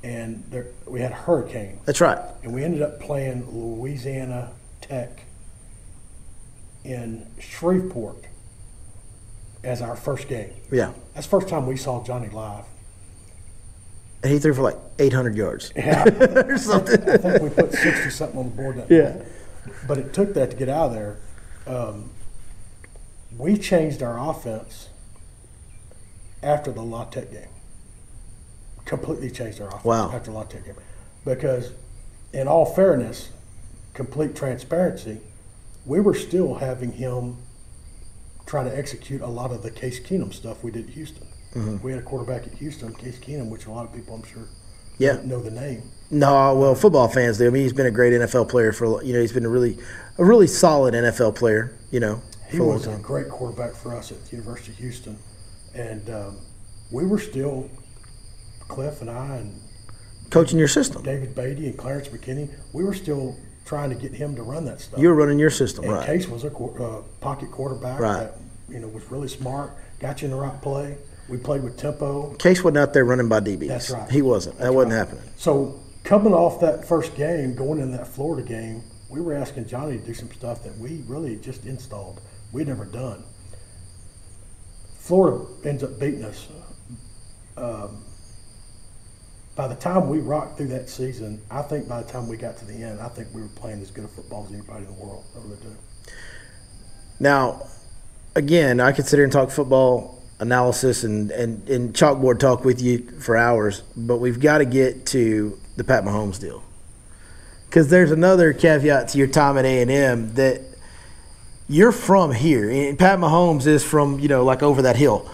and we had a hurricane. That's right. And we ended up playing Louisiana Tech in Shreveport as our first game. Yeah. That's the first time we saw Johnny live. And he threw for like 800 yards. Yeah. Or something. I think we put 60-something on the board that Yeah. night. But it took that to get out of there. We changed our offense after the La Tech game. Completely changed our offense after the La Tech game. Because, in all fairness, complete transparency, we were still having him try to execute a lot of the Case Keenum stuff we did at Houston. Mm-hmm. We had a quarterback at Houston, Case Keenum, which a lot of people, I'm sure, know the name. No, well, football fans do. I mean, he's been a great NFL player for, he's been a really solid NFL player, He was a great quarterback for us at the University of Houston. And we were still, Cliff and I and coaching your system. David Beatty and Clarence McKinney, we were still trying to get him to run that stuff. You were running your system, and right. Case was a pocket quarterback that was really smart, got you in the right play. We played with tempo. Case wasn't out there running by DBs. That's right. He wasn't. That wasn't happening. So coming off that first game, going in that Florida game, we were asking Johnny to do some stuff that we really just installed. We'd never done. Florida ends up beating us. By the time we rocked through that season, I think by the time we got to the end, I think we were playing as good a football as anybody in the world. I really do. Now, again, I could sit here and talk football analysis and chalkboard talk with you for hours, but we've got to get to the Pat Mahomes deal. Because there's another caveat to your time at A&M that you're from here. And Pat Mahomes is from, like over that hill,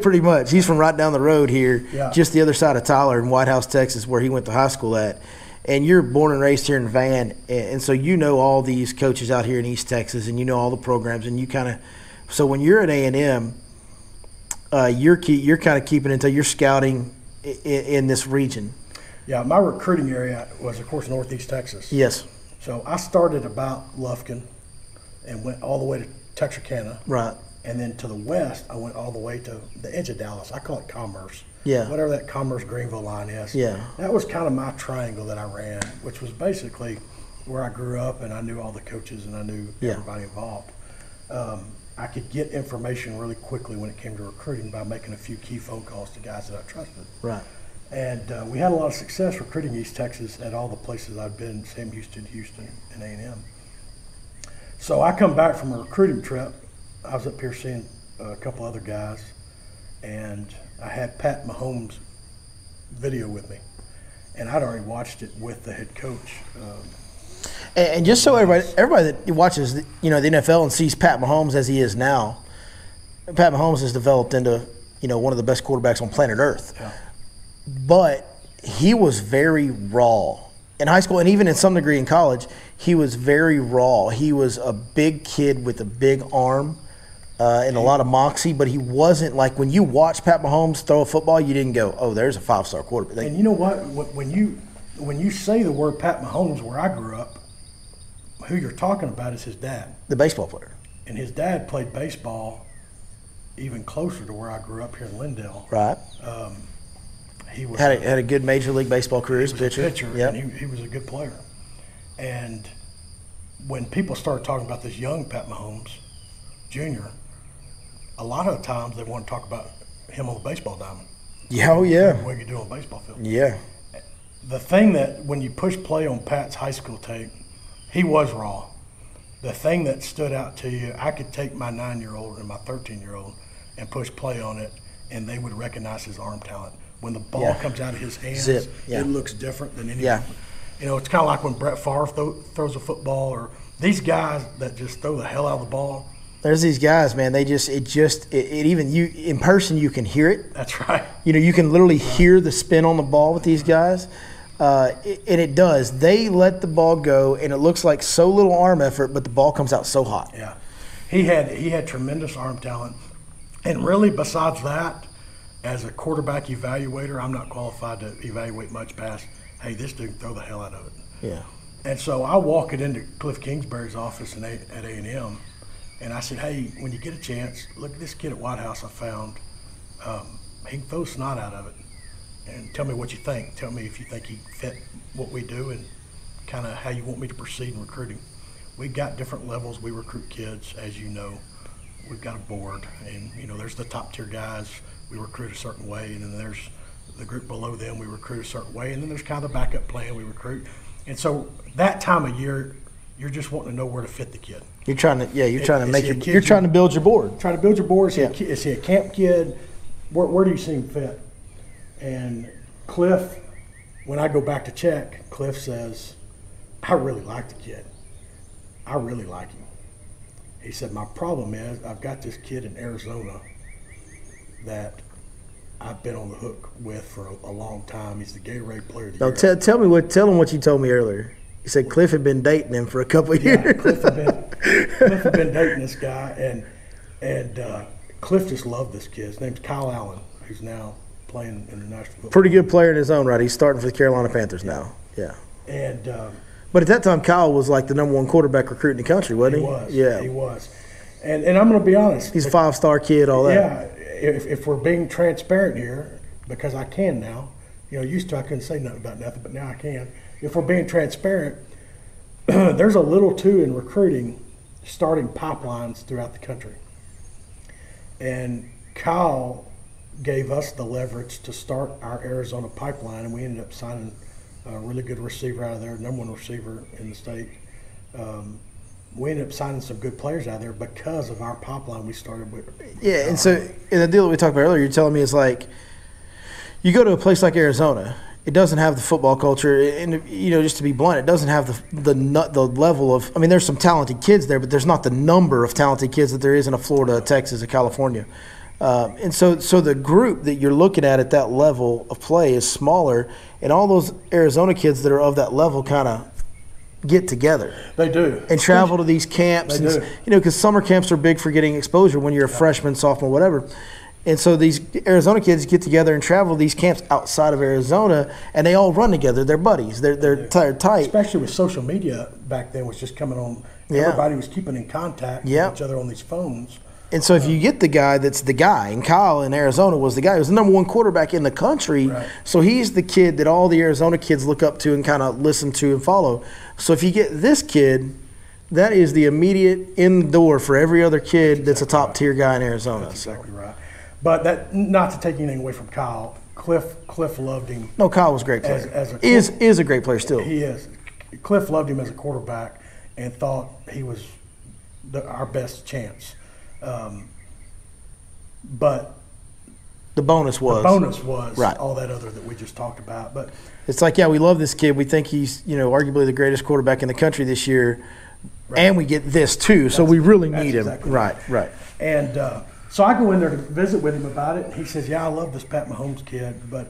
pretty much. He's from right down the road here, just the other side of Tyler in White House, Texas, where he went to high school at. And you're born and raised here in Van, and so you know all these coaches out here in East Texas, and you know all the programs, and you kind of – so when you're at A&M, you're kind of keeping until you're scouting in this region. Yeah, my recruiting area was, of course, Northeast Texas. Yes. So I started about Lufkin and went all the way to Texarkana. Right. And then to the west, I went all the way to the edge of Dallas. I call it Commerce. Yeah. Whatever that Commerce-Greenville line is. Yeah. That was kind of my triangle that I ran, which was basically where I grew up, and I knew all the coaches and I knew everybody involved. I could get information really quickly when it came to recruiting by making a few key phone calls to guys that I trusted. Right. And we had a lot of success recruiting East Texas at all the places I've been, Sam Houston, and A&M. So I come back from a recruiting trip. I was up here seeing a couple other guys, and I had Pat Mahomes' video with me. And I'd already watched it with the head coach. And just so everybody that watches, the NFL and sees Pat Mahomes as he is now, Pat Mahomes has developed into, one of the best quarterbacks on planet Earth. Yeah. But he was very raw in high school, and even in some degree in college. He was very raw. He was a big kid with a big arm and a lot of moxie, but he wasn't like when you watch Pat Mahomes throw a football, you didn't go, "Oh, there's a 5-star quarterback." And you know what? When you say the word Pat Mahomes, where I grew up, who you're talking about is his dad. The baseball player. And his dad played baseball even closer to where I grew up here in Lindale. Right. He was had a good Major League Baseball career as a pitcher. Yep. And he was a good player. And when people started talking about this young Pat Mahomes Jr., a lot of the times they want to talk about him on the baseball diamond. Yeah, oh yeah. What you do on the baseball field. Yeah. The thing that when you push play on Pat's high school tape, he was raw. The thing that stood out to you, I could take my 9-year-old and my 13-year-old and push play on it, and they would recognize his arm talent. When the ball comes out of his hands, it looks different than any. Yeah. It's kind of like when Brett Favre throws a football, or these guys that just throw the hell out of the ball. There's these guys, man. They even you in person you can hear it. That's right. You can literally hear the spin on the ball with these guys, and it does. They let the ball go, and it looks like so little arm effort, but the ball comes out so hot. Yeah, he had tremendous arm talent, and really besides that, as a quarterback evaluator, I'm not qualified to evaluate much past, hey, this dude can throw the hell out of it. Yeah. And so I walk it into Cliff Kingsbury's office at A&M, and I said, hey, when you get a chance, look at this kid at White House I found. He can throw snot out of it. And tell me what you think. Tell me if you think he fit what we do and kind of how you want me to proceed in recruiting. We've got different levels. We recruit kids, as you know. We've got a board, and, there's the top-tier guys we recruit a certain way, and then there's the group below them, we recruit a certain way, and then there's kind of the backup plan we recruit. And so that time of year, you're just wanting to know where to fit the kid. You're trying to you're trying to build your board. Trying to build your board. Is he a camp kid? Where do you see him fit? And Cliff, when I go back to check, Cliff says, I really like the kid. I really like him. He said, my problem is I've got this kid in Arizona that I've been on the hook with for a long time. He's the Gatorade Player of the Year. Tell him what you told me earlier. You said Cliff had been dating him for a couple of years. Yeah, Cliff had been dating this guy, and Cliff just loved this kid. His name's Kyle Allen, who's now playing in the National Football. Pretty good player in his own right. He's starting for the Carolina Panthers now. Yeah. And but at that time, Kyle was like the #1 quarterback recruit in the country, wasn't he? He was. Yeah, he was. And I'm going to be honest. He's a 5-star kid, all that. Yeah. If we're being transparent here, because I can now, used to I couldn't say nothing about nothing, but now I can. If we're being transparent, there's a little too in recruiting, starting pipelines throughout the country. And Kyle gave us the leverage to start our Arizona pipeline, and we ended up signing a really good receiver out of there, #1 receiver in the state. We ended up signing some good players out of there because of our pipeline we started with. Yeah, and so in the deal that we talked about earlier, you're telling me it's like you go to a place like Arizona, it doesn't have the football culture, and just to be blunt, it doesn't have the level of. I mean, there's some talented kids there, but there's not the number of talented kids that there is in a Florida, Texas, or California. And so the group that you're looking at that level of play is smaller, and all those Arizona kids that are of that level kind of get together. They do. And travel to these camps. They do. Because summer camps are big for getting exposure when you're a freshman, sophomore, whatever. And so these Arizona kids get together and travel to these camps outside of Arizona, and they all run together. They're buddies. They're tight. Especially with social media back then was just coming on. Yeah. Everybody was keeping in contact with each other on these phones. And so if you get the guy that's the guy, and Kyle in Arizona was the guy who was the #1 quarterback in the country, right. So he's the kid that all the Arizona kids look up to and kind of listen to and follow. So if you get this kid, that is the immediate in the door for every other kid that's a top-tier guy in Arizona. That's exactly right. But that, not to take anything away from Kyle, Cliff loved him. No, Kyle was a great player. Is a great player still. He is. Cliff loved him as a quarterback and thought he was our best chance. But the bonus was right. All that other that we just talked about. But it's like, we love this kid. We think he's arguably the greatest quarterback in the country this year, right. And we get this too. So we really need him. Exactly right. And so I go in there to visit with him about it, and he says, "Yeah, I love this Pat Mahomes kid, but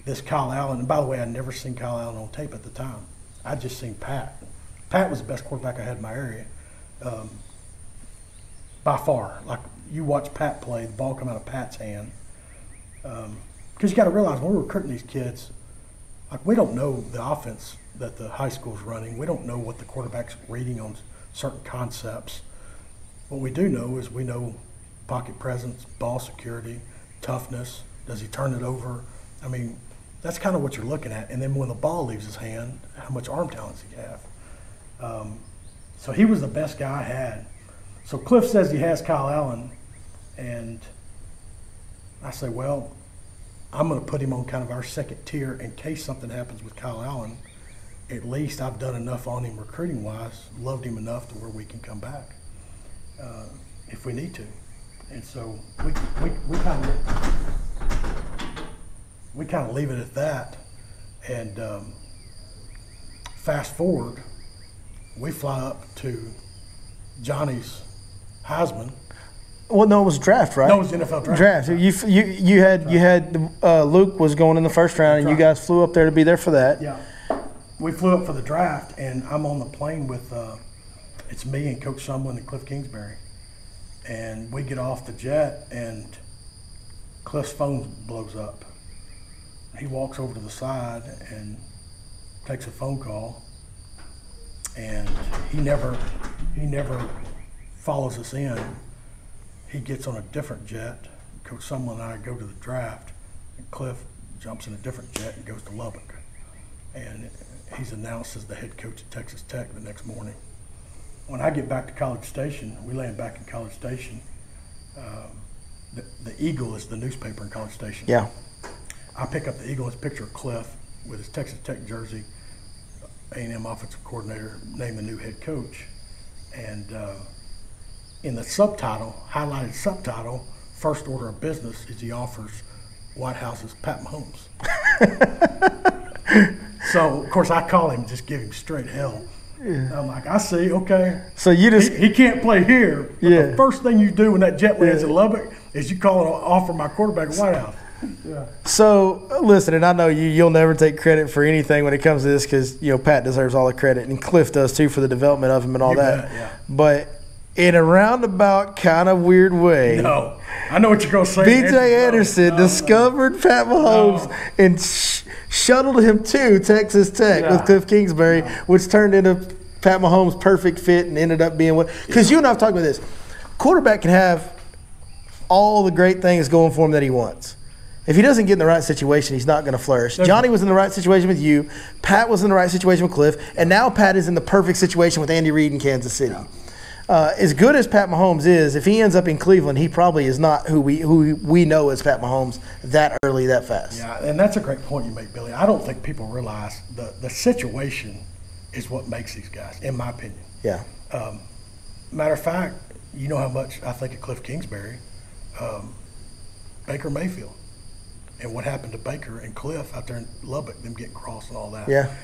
this Kyle Allen." And by the way, I'd never seen Kyle Allen on tape at the time. I'd just seen Pat. Pat was the best quarterback I had in my area. By far. Like, you watch Pat play, the ball come out of Pat's hand. Because you got to realize when we're recruiting these kids, like, we don't know the offense that the high school's running. We don't know what the quarterback's reading on certain concepts. What we do know is we know pocket presence, ball security, toughness. Does he turn it over? I mean, that's kind of what you're looking at. And then when the ball leaves his hand, how much arm talent does he have? So he was the best guy I had. So Cliff says he has Kyle Allen, and I say, well, I'm going to put him on kind of our second tier in case something happens with Kyle Allen. At least I've done enough on him recruiting-wise, loved him enough to where we can come back if we need to. And so we kind of leave it at that. And fast forward, we fly up to Johnny's Heisman. Well, no, it was draft, right? No, it was the NFL draft. You had Luke was going in the first round, and you guys flew up there to be there for that. Yeah, we flew up for the draft, and I'm on the plane with it's me and Coach Sumlin and Cliff Kingsbury, and we get off the jet, and Cliff's phone blows up. He walks over to the side and takes a phone call, and he never follows us in. He gets on a different jet. Coach Sumlin and I go to the draft, and Cliff jumps in a different jet and goes to Lubbock. And he's announced as the head coach at Texas Tech the next morning. When I get back to College Station, we land back in College Station. The Eagle is the newspaper in College Station. Yeah. I pick up the Eagle. It's a picture of Cliff with his Texas Tech jersey. A&M offensive coordinator named the new head coach, and in the subtitle, highlighted subtitle, first order of business is he offers White House's Pat Mahomes. So of course I call him, just give him straight hell. Yeah. I'm like, I see, okay. So you just he can't play here. But the first thing you do when that jet lands in Lubbock is you call and offer my quarterback at White House. Yeah. So listen, and I know you'll never take credit for anything when it comes to this because Pat deserves all the credit and Cliff does too for the development of him and all that. Yeah. But in a roundabout kind of weird way, no, I know what you're gonna say. B.J. Anderson discovered Pat Mahomes and shuttled him to Texas Tech with Cliff Kingsbury, which turned into Pat Mahomes' perfect fit and ended up being what. Because you and I have talked about this. Quarterback can have all the great things going for him that he wants. If he doesn't get in the right situation, he's not going to flourish. Johnny was in the right situation with you. Pat was in the right situation with Cliff. And now Pat is in the perfect situation with Andy Reid in Kansas City. As good as Pat Mahomes is, if he ends up in Cleveland, he probably is not who we know as Pat Mahomes that early, that fast. Yeah, and that's a great point you make, Billy. I don't think people realize the situation is what makes these guys, in my opinion. Yeah. Matter of fact, you know how much I think of Cliff Kingsbury, Baker Mayfield. And what happened to Baker and Cliff out there in Lubbock, them getting cross and all that. Yeah.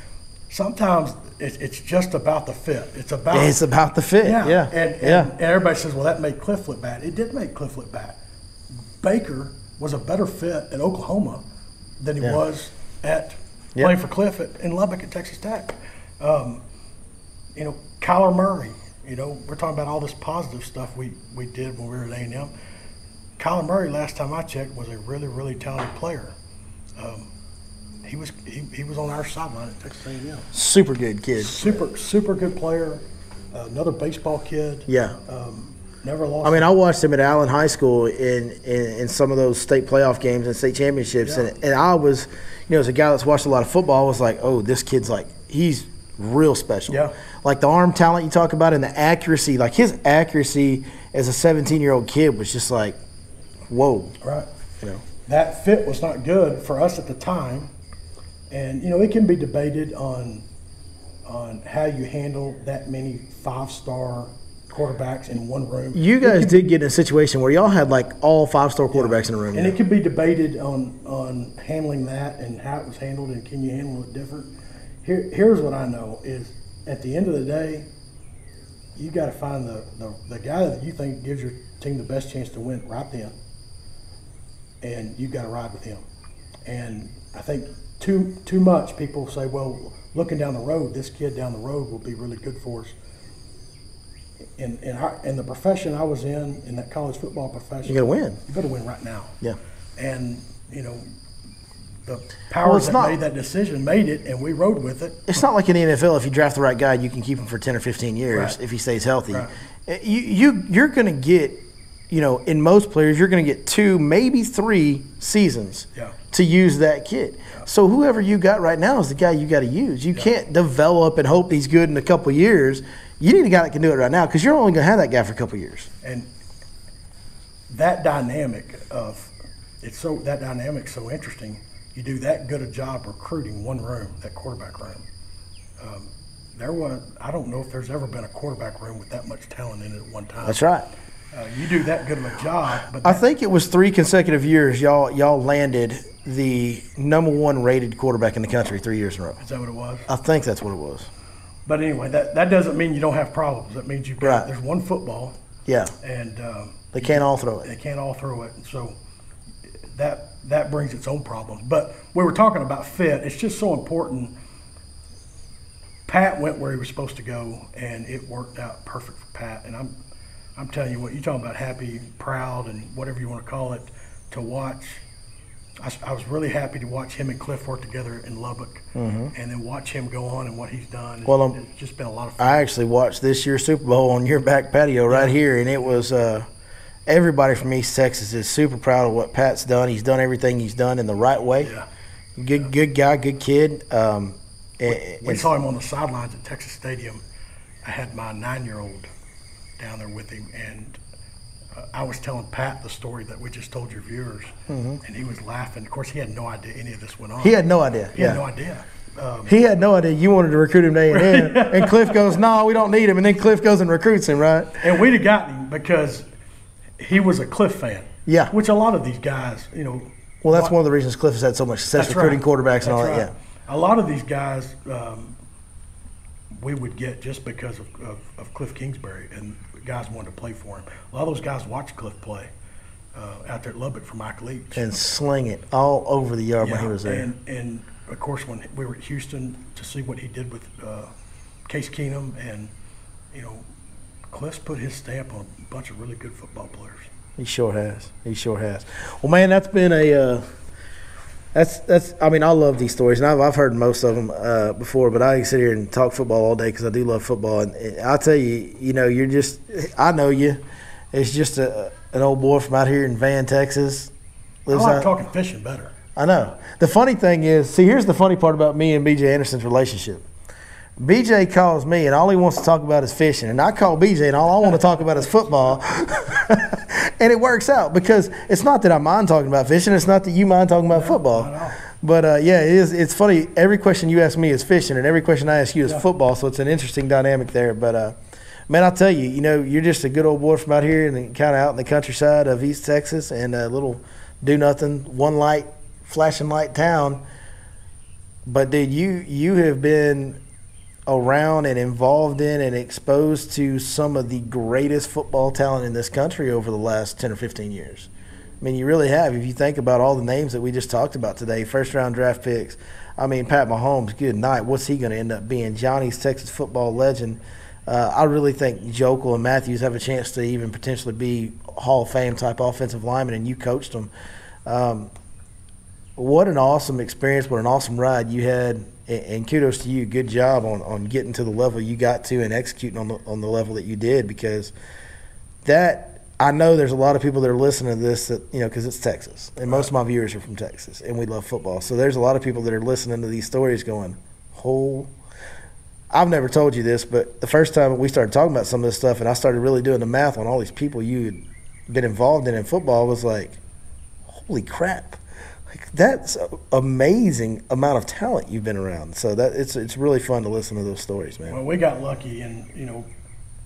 Sometimes it's just about the fit. It's about the fit. Yeah. And everybody says, well, that made Cliff look bad. It did make Cliff look bad. Baker was a better fit at Oklahoma than he was at playing for Cliff in Lubbock at Texas Tech. Kyler Murray. We're talking about all this positive stuff we did when we were at A&M. Kyler Murray, last time I checked, was a really, really talented player. He was on our sideline at Texas A&M. Super good kid. Super good player. Another baseball kid. Yeah. Never lost. I mean, I watched him at Allen High School in some of those state playoff games and state championships, and I was, as a guy that's watched a lot of football, I was like, oh, this kid's he's real special. Yeah. Like the arm talent you talk about and the accuracy, like his accuracy as a 17-year-old kid was just like, whoa. Right. That fit was not good for us at the time. And, it can be debated on how you handle that many 5-star quarterbacks in one room. You guys did get in a situation where y'all had all 5-star quarterbacks in a room. And it can be debated on handling that and how it was handled and can you handle it different. Here's what I know is at the end of the day, you got to find the guy that you think gives your team the best chance to win right then. And you've got to ride with him. And I think too much people say, well, looking down the road, this kid down the road will be really good for us. In the profession I was in that college football profession, you got to win. You got to win right now. Yeah. And the powers that made that decision made it, and we rode with it. It's not like in the NFL. If you draft the right guy, you can keep him for 10 or 15 years right. if he stays healthy. Right. You're going to get, in most players, you're going to get 2, maybe 3 seasons to use that kid. Yeah. So whoever you got right now is the guy you got to use. You can't develop and hope he's good in a couple of years. You need a guy that can do it right now because you're only going to have that guy for a couple of years. And that dynamic dynamic's so interesting. You do that good a job recruiting one room, that quarterback room. I don't know if there's ever been a quarterback room with that much talent in it at one time. That's right. You do that good of a job. But I think it was 3 consecutive years y'all landed the number 1 rated quarterback in the country 3 years in a row. Is that what it was? I think that's what it was. But anyway, that doesn't mean you don't have problems. That means there's one football. Yeah. And they can't all throw it. They can't all throw it. And so that brings its own problems. But we were talking about fit. It's just so important. Pat went where he was supposed to go, and it worked out perfect for Pat. And I'm telling you what, you're talking about happy, proud, and whatever you want to call it, to watch. I was really happy to watch him and Cliff work together in Lubbock, and then watch him go on and what he's done. Well, it's just been a lot of fun. I actually watched this year's Super Bowl on your back patio right here, and it was everybody from East Texas is super proud of what Pat's done. He's done everything he's done in the right way. Yeah. Good guy, good kid. We saw him on the sidelines at Texas Stadium. I had my 9-year-old down there with him, and I was telling Pat the story that we just told your viewers, and he was laughing. Of course, he had no idea any of this went on. He had no idea. He had no idea. He had no idea you wanted to recruit him to A&M. And Cliff goes, no, we don't need him. And then Cliff goes and recruits him, right? And we'd have gotten him because he was a Cliff fan. Yeah. Which a lot of these guys, Well, that's one of the reasons Cliff has had so much success recruiting quarterbacks and all that. Yeah. A lot of these guys we would get just because of Cliff Kingsbury, and guys wanted to play for him. A lot of those guys watched Cliff play out there at Lubbock for Mike Leach. And sling it all over the yard when he was there. And of course, when we were at Houston, to see what he did with Case Keenum, and Cliff's put his stamp on a bunch of really good football players. He sure has. He sure has. Well, man, that's been a that's. I mean, I love these stories, and I've heard most of them before. But I can sit here and talk football all day because I do love football. And I'll tell you, you're just. I know you. It's just an old boy from out here in Van, Texas. I like talking fishing better. I know. The funny thing is, see, here's the funny part about me and BJ Anderson's relationship. BJ calls me, and all he wants to talk about is fishing. And I call BJ, and all I want to talk about is football. And it works out because it's not that I mind talking about fishing. It's not that you mind talking about football. But, yeah, it is. It's funny. Every question you ask me is fishing, and every question I ask you is football. So it's an interesting dynamic there. But, man, I'll tell you, you're just a good old boy from out here and kind of out in the countryside of East Texas and a little do-nothing, one-light, flashing light town. But, dude, you have been around and involved in and exposed to some of the greatest football talent in this country over the last 10 or 15 years. I mean, you really have. If you think about all the names that we just talked about today, first-round draft picks. I mean, Pat Mahomes, good night. What's he going to end up being? Johnny's Texas football legend. I really think Jokel and Matthews have a chance to even potentially be Hall of Fame type offensive linemen, and you coached them. What an awesome experience, what an awesome ride you had, and kudos to you. Good job on getting to the level you got to and executing on the level that you did, because that – I know there's a lot of people that are listening to this that, because it's Texas, and most of my viewers are from Texas, and we love football. So there's a lot of people that are listening to these stories going, I've never told you this, but the first time we started talking about some of this stuff and I started really doing the math on all these people you had been involved in football, I was like, holy crap. Like, that's an amazing amount of talent you've been around. So that it's really fun to listen to those stories, man. Well, we got lucky, and,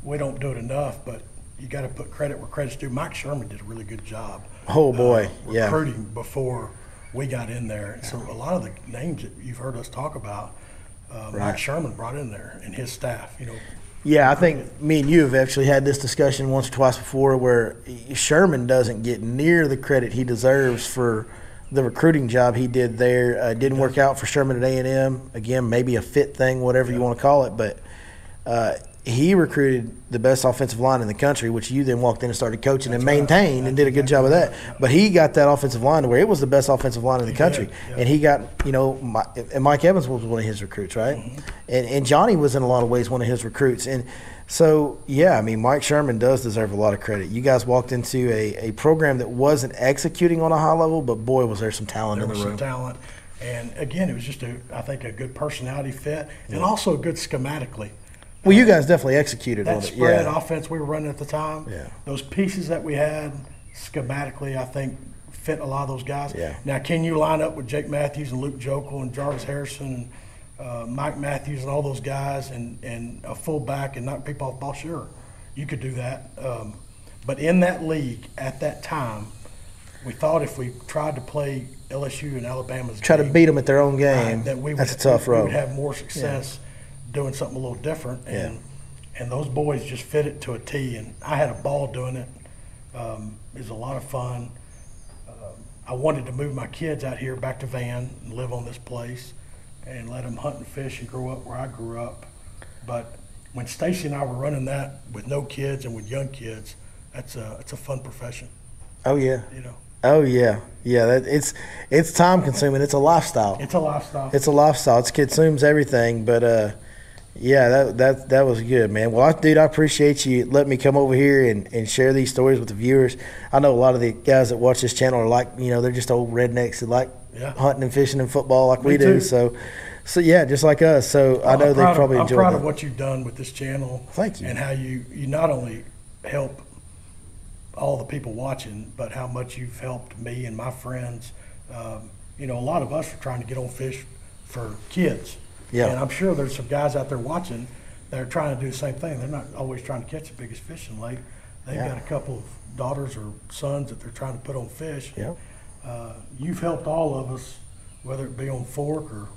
we don't do it enough, but you got to put credit where credit's due. Mike Sherman did a really good job. Oh, boy, recruiting before we got in there. So a lot of the names that you've heard us talk about, Mike Sherman brought in there and his staff, Yeah, I think me and you have actually had this discussion once or twice before where Sherman doesn't get near the credit he deserves for the recruiting job he did there. Didn't work out for Sherman at A&M. Again, maybe a fit thing, whatever you want to call it. But he recruited the best offensive line in the country, which you then walked in and started coaching and maintained and did a good job of that. But he got that offensive line to where it was the best offensive line in the country. And he got, and Mike Evans was one of his recruits, right? Mm-hmm. And Johnny was in a lot of ways one of his recruits. And so, yeah, I mean, Mike Sherman does deserve a lot of credit. You guys walked into a program that wasn't executing on a high level, but, boy, was there some talent in the room. There was some talent. And, again, it was just, I think, a good personality fit and also good schematically. Well, you guys definitely executed on it. That spread offense we were running at the time, yeah. Those pieces that we had schematically, I think, fit a lot of those guys. Yeah. Now, can you line up with Jake Matthews and Luke Jokel and Jarvis Harrison and Mike Matthews and all those guys and a fullback and knock people off the ball? Sure, you could do that. But in that league at that time, we thought if we tried to play LSU and Alabama's try to beat them at their own game, that's a tough road. We would have more success doing something a little different, and those boys just fit it to a T, and I had a ball doing it. It was a lot of fun. I wanted to move my kids out here back to Van and live on this place and let them hunt and fish and grow up where I grew up. But when Stacy and I were running that with no kids and with young kids, it's a fun profession. Oh yeah. Oh yeah. Yeah, it's time consuming. It's a lifestyle. It's a lifestyle. It consumes everything, but yeah, that was good, man. Well, dude, I appreciate you letting me come over here and share these stories with the viewers. I know a lot of the guys that watch this channel are like, they're just old rednecks that like hunting and fishing and football like we do. So yeah, just like us. So I know they probably enjoy it. I'm proud of what you've done with this channel. Thank you. And how you not only help all the people watching, but how much you've helped me and my friends. You know, a lot of us are trying to get on fish for kids. Yeah. And I'm sure there's some guys out there watching that are trying to do the same thing. They're not always trying to catch the biggest fish in the lake. They've got a couple of daughters or sons that they're trying to put on fish. Yeah. You've helped all of us, whether it be on Fork or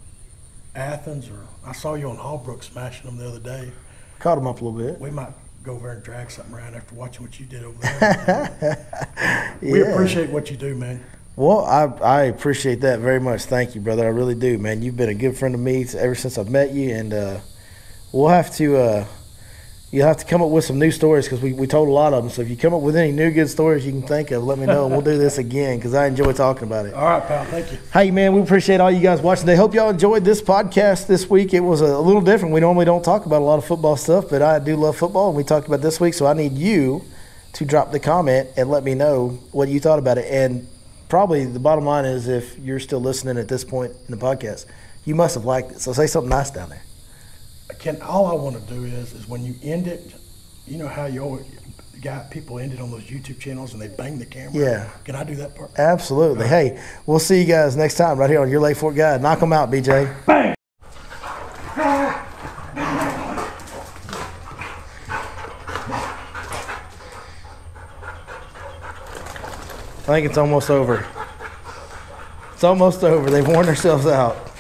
Athens, or I saw you on Hallbrook smashing them the other day. Caught them up a little bit. We might go over and drag something around after watching what you did over there. We appreciate what you do, man. Well, I appreciate that very much. Thank you, brother. I really do, man. You've been a good friend of me ever since I've met you, and we'll have to you'll have to come up with some new stories because we told a lot of them. So if you come up with any new good stories you can think of, let me know, and we'll do this again because I enjoy talking about it. All right, pal. Thank you. Hey, man, we appreciate all you guys watching. I hope y'all enjoyed this podcast this week. It was a little different. We normally don't talk about a lot of football stuff, but I do love football, and we talked about this week. So I need you to drop the comment and let me know what you thought about it. And probably the bottom line is, if you're still listening at this point in the podcast, you must have liked it. So say something nice down there. All I want to do is when you end it, you know how you always got people end it on those YouTube channels and they bang the camera? Yeah. Can I do that part? Absolutely. Hey, we'll see you guys next time right here on Your Lake Fork Guide. Knock them out, BJ. Bang! I think it's almost over. It's almost over. They've worn themselves out.